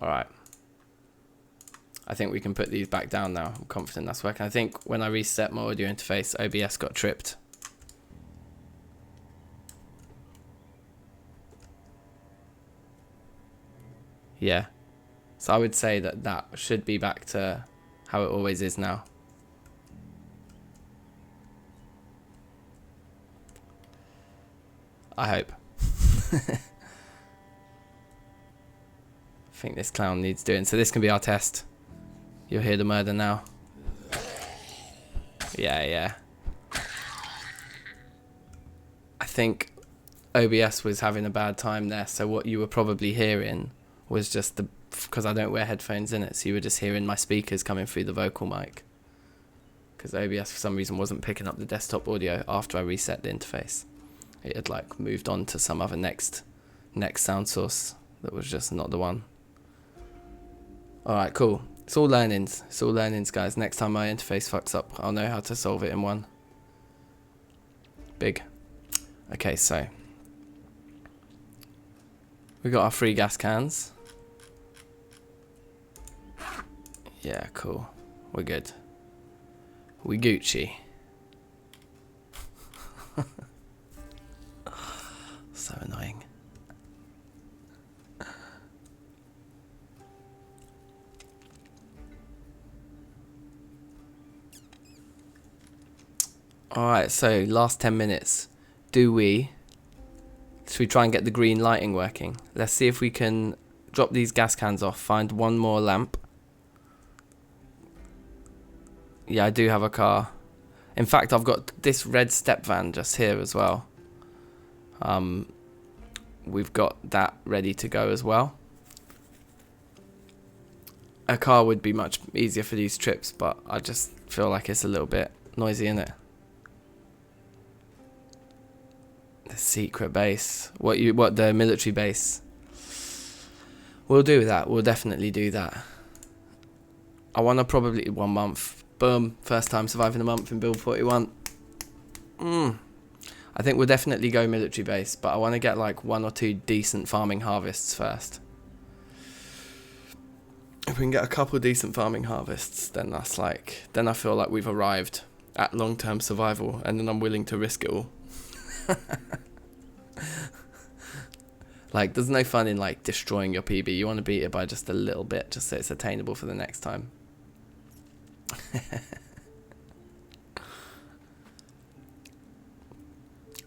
Alright. I think we can put these back down now. I'm confident that's working. I think when I reset my audio interface, OBS got tripped. Yeah. So I would say that that should be back to how it always is now. I hope. I think this clown needs doing. So this can be our test. You'll hear the murder now. Yeah. I think OBS was having a bad time there. So what you were probably hearing was just the... Because I don't wear headphones in it. So you were just hearing my speakers coming through the vocal mic. Because OBS for some reason wasn't picking up the desktop audio after I reset the interface. It had like moved on to some other next sound source that was just not the one. Alright, cool. It's all learnings. It's all learnings, guys. Next time my interface fucks up, I'll know how to solve it in one. Big. Okay, so. We got our 3 gas cans. Yeah, cool. We're good. We Gucci. So annoying. Alright, so last 10 minutes. Should we try and get the green lighting working? Let's see if we can drop these gas cans off, find one more lamp. Yeah, I do have a car. In fact, I've got this red step van just here as well. We've got that ready to go as well. A car would be much easier for these trips, but I just feel like it's a little bit noisy, innit? The secret base. What the military base? We'll do that. We'll definitely do that. I want to probably 1 month. Boom. First time surviving a month in Build 41. I think we'll definitely go military base, but I want to get like 1 or 2 decent farming harvests first. If we can get a couple decent farming harvests, then that's like, then I feel like we've arrived at long-term survival, and then I'm willing to risk it all. Like, there's no fun in like destroying your PB. You want to beat it by just a little bit, just so it's attainable for the next time.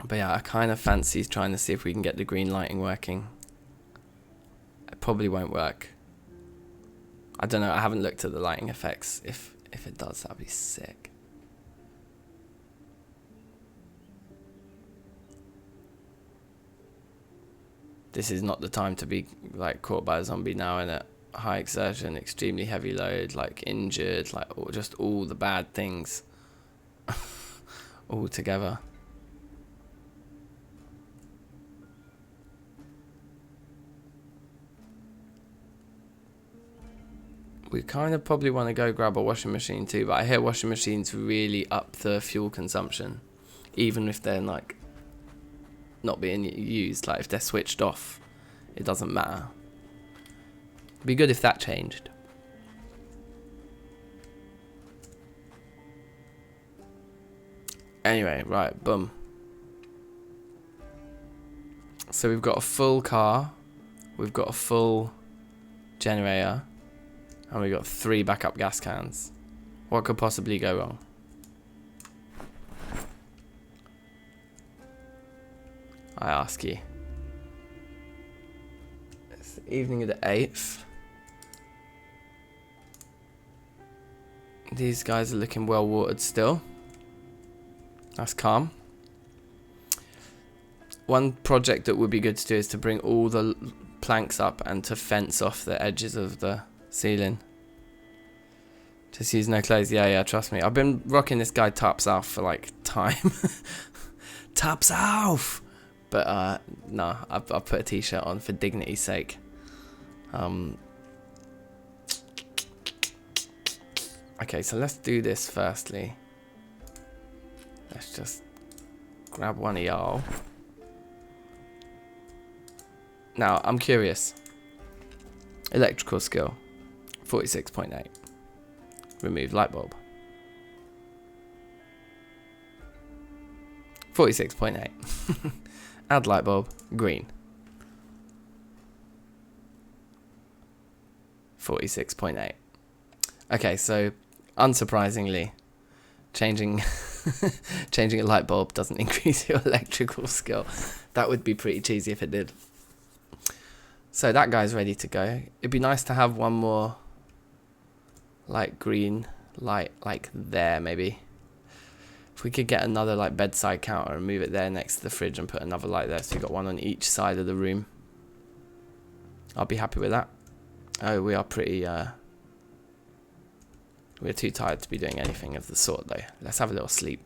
But yeah, I kind of fancy trying to see if we can get the green lighting working. It probably won't work. I don't know, I haven't looked at the lighting effects. If it does, that'd be sick. This is not the time to be like caught by a zombie now, innit? High exertion, extremely heavy load, like injured, like just all the bad things all together. We kind of probably want to go grab a washing machine too, but I hear washing machines really up the fuel consumption, even if they're like not being used. Like if they're switched off, it doesn't matter. It'd be good if that changed. Anyway, right, boom. So we've got a full car, we've got a full generator, and we've got 3 backup gas cans. What could possibly go wrong? I ask you. It's the evening of the 8th. These guys are looking well watered still. That's calm. One project that would be good to do is to bring all the planks up and to fence off the edges of the ceiling. Just use no clothes. Yeah, trust me. I've been rocking this guy Top South for like time. Top South! But no, I've put a t-shirt on for dignity's sake. Okay, so let's do this firstly. Let's just grab one of y'all. Now, I'm curious. Electrical skill, 46.8. Remove light bulb. 46.8. Add light bulb, green. 46.8. Okay, so unsurprisingly, changing a light bulb doesn't increase your electrical skill. That would be pretty cheesy if it did. So that guy's ready to go. It'd be nice to have one more light green light like there maybe. If we could get another like bedside counter and move it there next to the fridge and put another light there, so you got one on each side of the room, I'll be happy with that. Oh, we are pretty we're too tired to be doing anything of the sort though. Let's have a little sleep.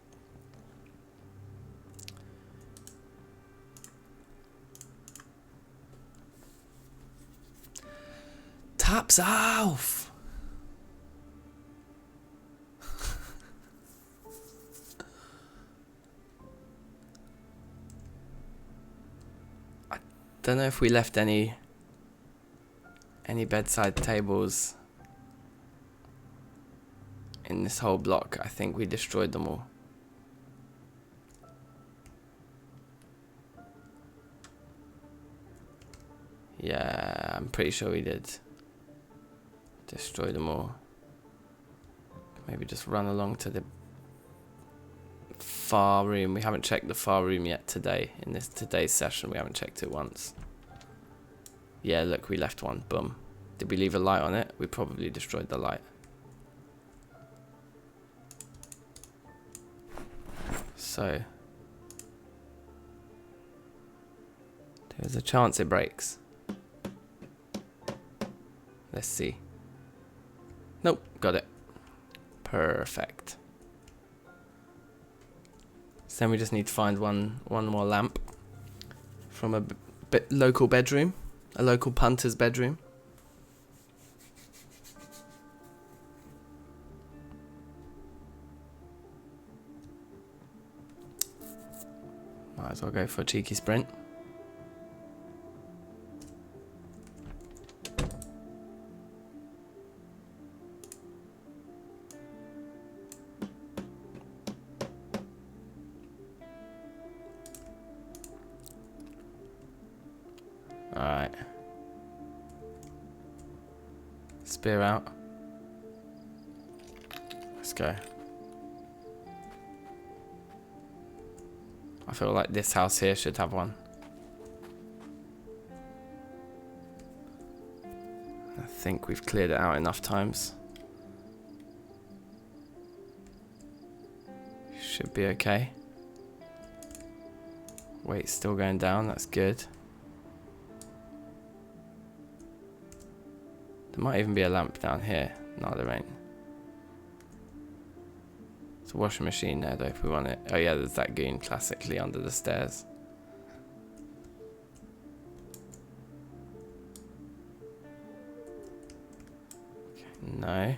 Taps off. I don't know if we left any bedside tables in this whole block. I think we destroyed them all. Yeah, I'm pretty sure we did. Destroy them all. Maybe just run along to the far room. We haven't checked the far room yet today. In today's session, we haven't checked it once. Yeah, look, we left one. Boom. Did we leave a light on it? We probably destroyed the light. So there's a chance it breaks. Let's see. Nope, got it. Perfect. So then we just need to find one more lamp from a local bedroom, a local punter's bedroom. Might as well go for a cheeky sprint. Alright. Spear out. Let's go. I feel like this house here should have one. I think we've cleared it out enough times. Should be okay. Weight's still going down, that's good. There might even be a lamp down here. No, there ain't. It's a washing machine there though if we want it. Oh yeah, there's that goon classically under the stairs. Okay, no.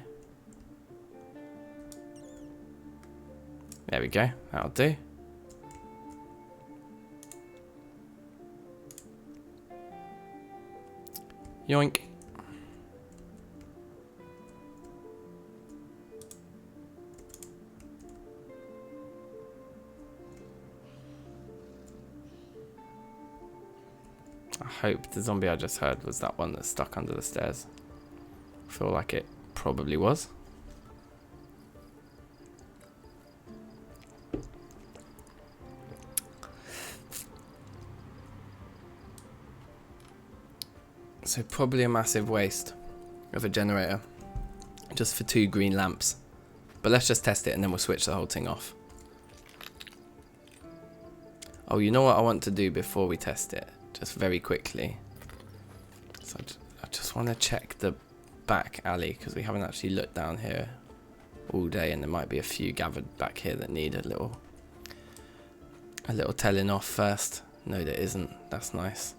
There we go, that'll do. Yoink. I hope the zombie I just heard was that one that's stuck under the stairs. I feel like it probably was. So probably a massive waste of a generator just for 2 green lamps. But let's just test it and then we'll switch the whole thing off. Oh, you know what I want to do before we test it? Just very quickly. So I just want to check the back alley because we haven't actually looked down here all day, and there might be a few gathered back here that need a little telling off first. No, there isn't. That's nice.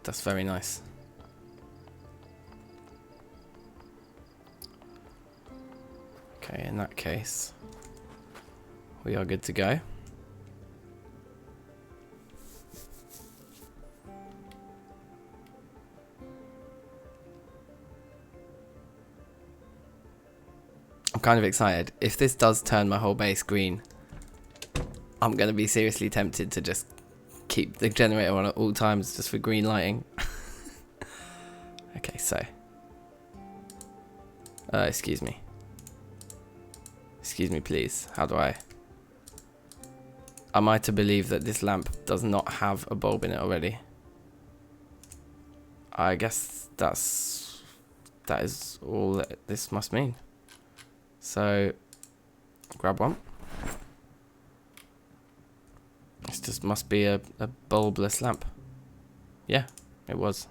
That's very nice. Okay, in that case, we are good to go. I'm kind of excited. If this does turn my whole base green, I'm going to be seriously tempted to just keep the generator on at all times just for green lighting. Okay, so. Excuse me. Excuse me, please. How do I? Am I to believe that this lamp does not have a bulb in it already? I guess that is all that this must mean. So, grab one. This just must be a bulbless lamp. Yeah, it was.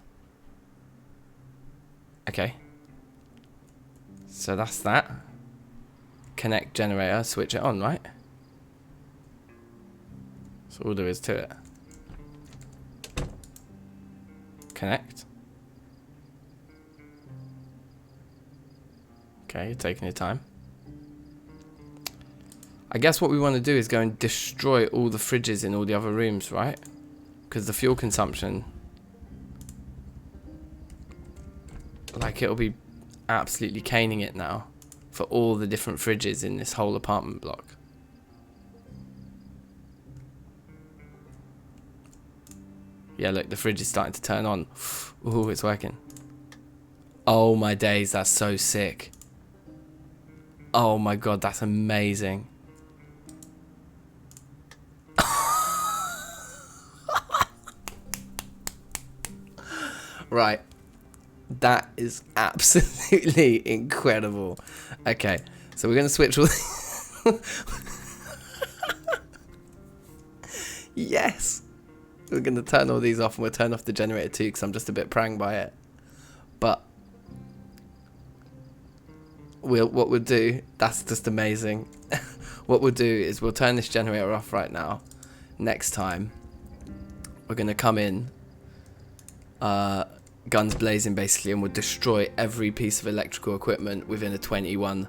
Okay. So that's that. Connect generator, switch it on, right? That's all there is to it. Connect. Okay, you're taking your time. I guess what we want to do is go and destroy all the fridges in all the other rooms, right? Because the fuel consumption, like, it'll be absolutely caning it now for all the different fridges in this whole apartment block. Yeah, look, the fridge is starting to turn on. Ooh, it's working. Oh my days, that's so sick. Oh my god, that's amazing. Right. That is absolutely incredible. Okay, so we're going to switch all... Yes! We're going to turn all these off, and we'll turn off the generator too, because I'm just a bit pranged by it. But what we'll do, that's just amazing. What we'll do is we'll turn this generator off right now. Next time, we're going to come in, guns blazing basically, and we'll destroy every piece of electrical equipment within a 21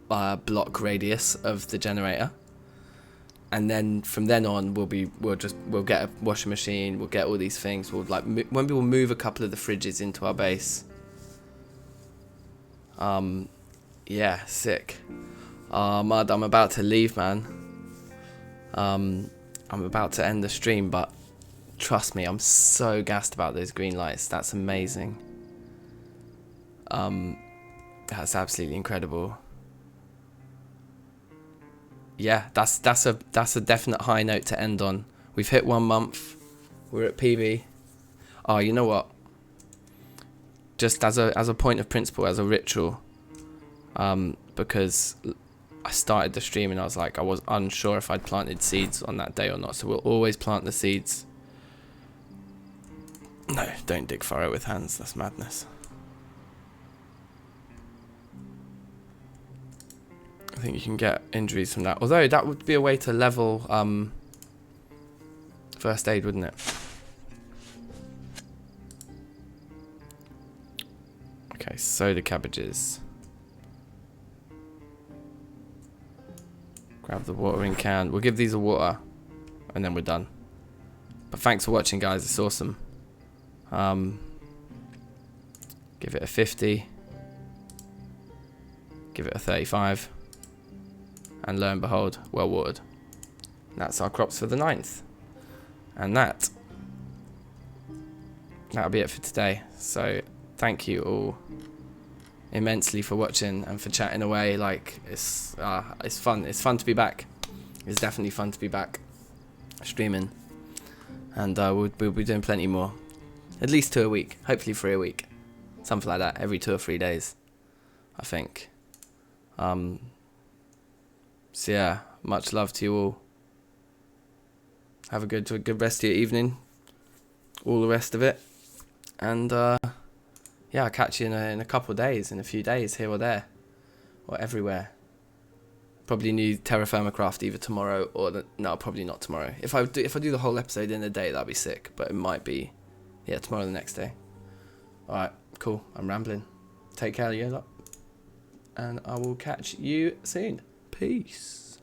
block radius of the generator. And then from then on, we'll get a washing machine, we'll get all these things, we'll we'll move a couple of the fridges into our base. Yeah, sick. Mud, I'm about to leave, man. I'm about to end the stream, but trust me, I'm so gassed about those green lights. That's amazing. That's absolutely incredible. Yeah, that's a definite high note to end on. We've hit 1 month. We're at PB. Oh, you know what? Just as a point of principle, as a ritual, because I started the stream and I was like, I was unsure if I'd planted seeds on that day or not. So we'll always plant the seeds. No, don't dig furrow with hands. That's madness. I think you can get injuries from that. Although that would be a way to level first aid, wouldn't it? Okay, soda cabbages. Grab the watering can. We'll give these a water and then we're done. But thanks for watching, guys. It's awesome. Give it a 50. Give it a 35. And lo and behold, well watered. That's our crops for the 9th. And that'll be it for today. So thank you all immensely for watching and for chatting away. Like, it's fun. It's fun to be back. It's definitely fun to be back streaming. And we'll be doing plenty more. At least 2 a week. Hopefully 3 a week. Something like that. Every 2 or 3 days, I think. So yeah, much love to you all. Have a good rest of your evening. All the rest of it. And yeah, I'll catch you in a couple of days, in a few days, here or there, or everywhere. Probably new Terra Firma craft either tomorrow or no, probably not tomorrow. If I do the whole episode in a day, that'd be sick. But it might be, yeah, tomorrow or the next day. All right, cool. I'm rambling. Take care, you lot, and I will catch you soon. Peace.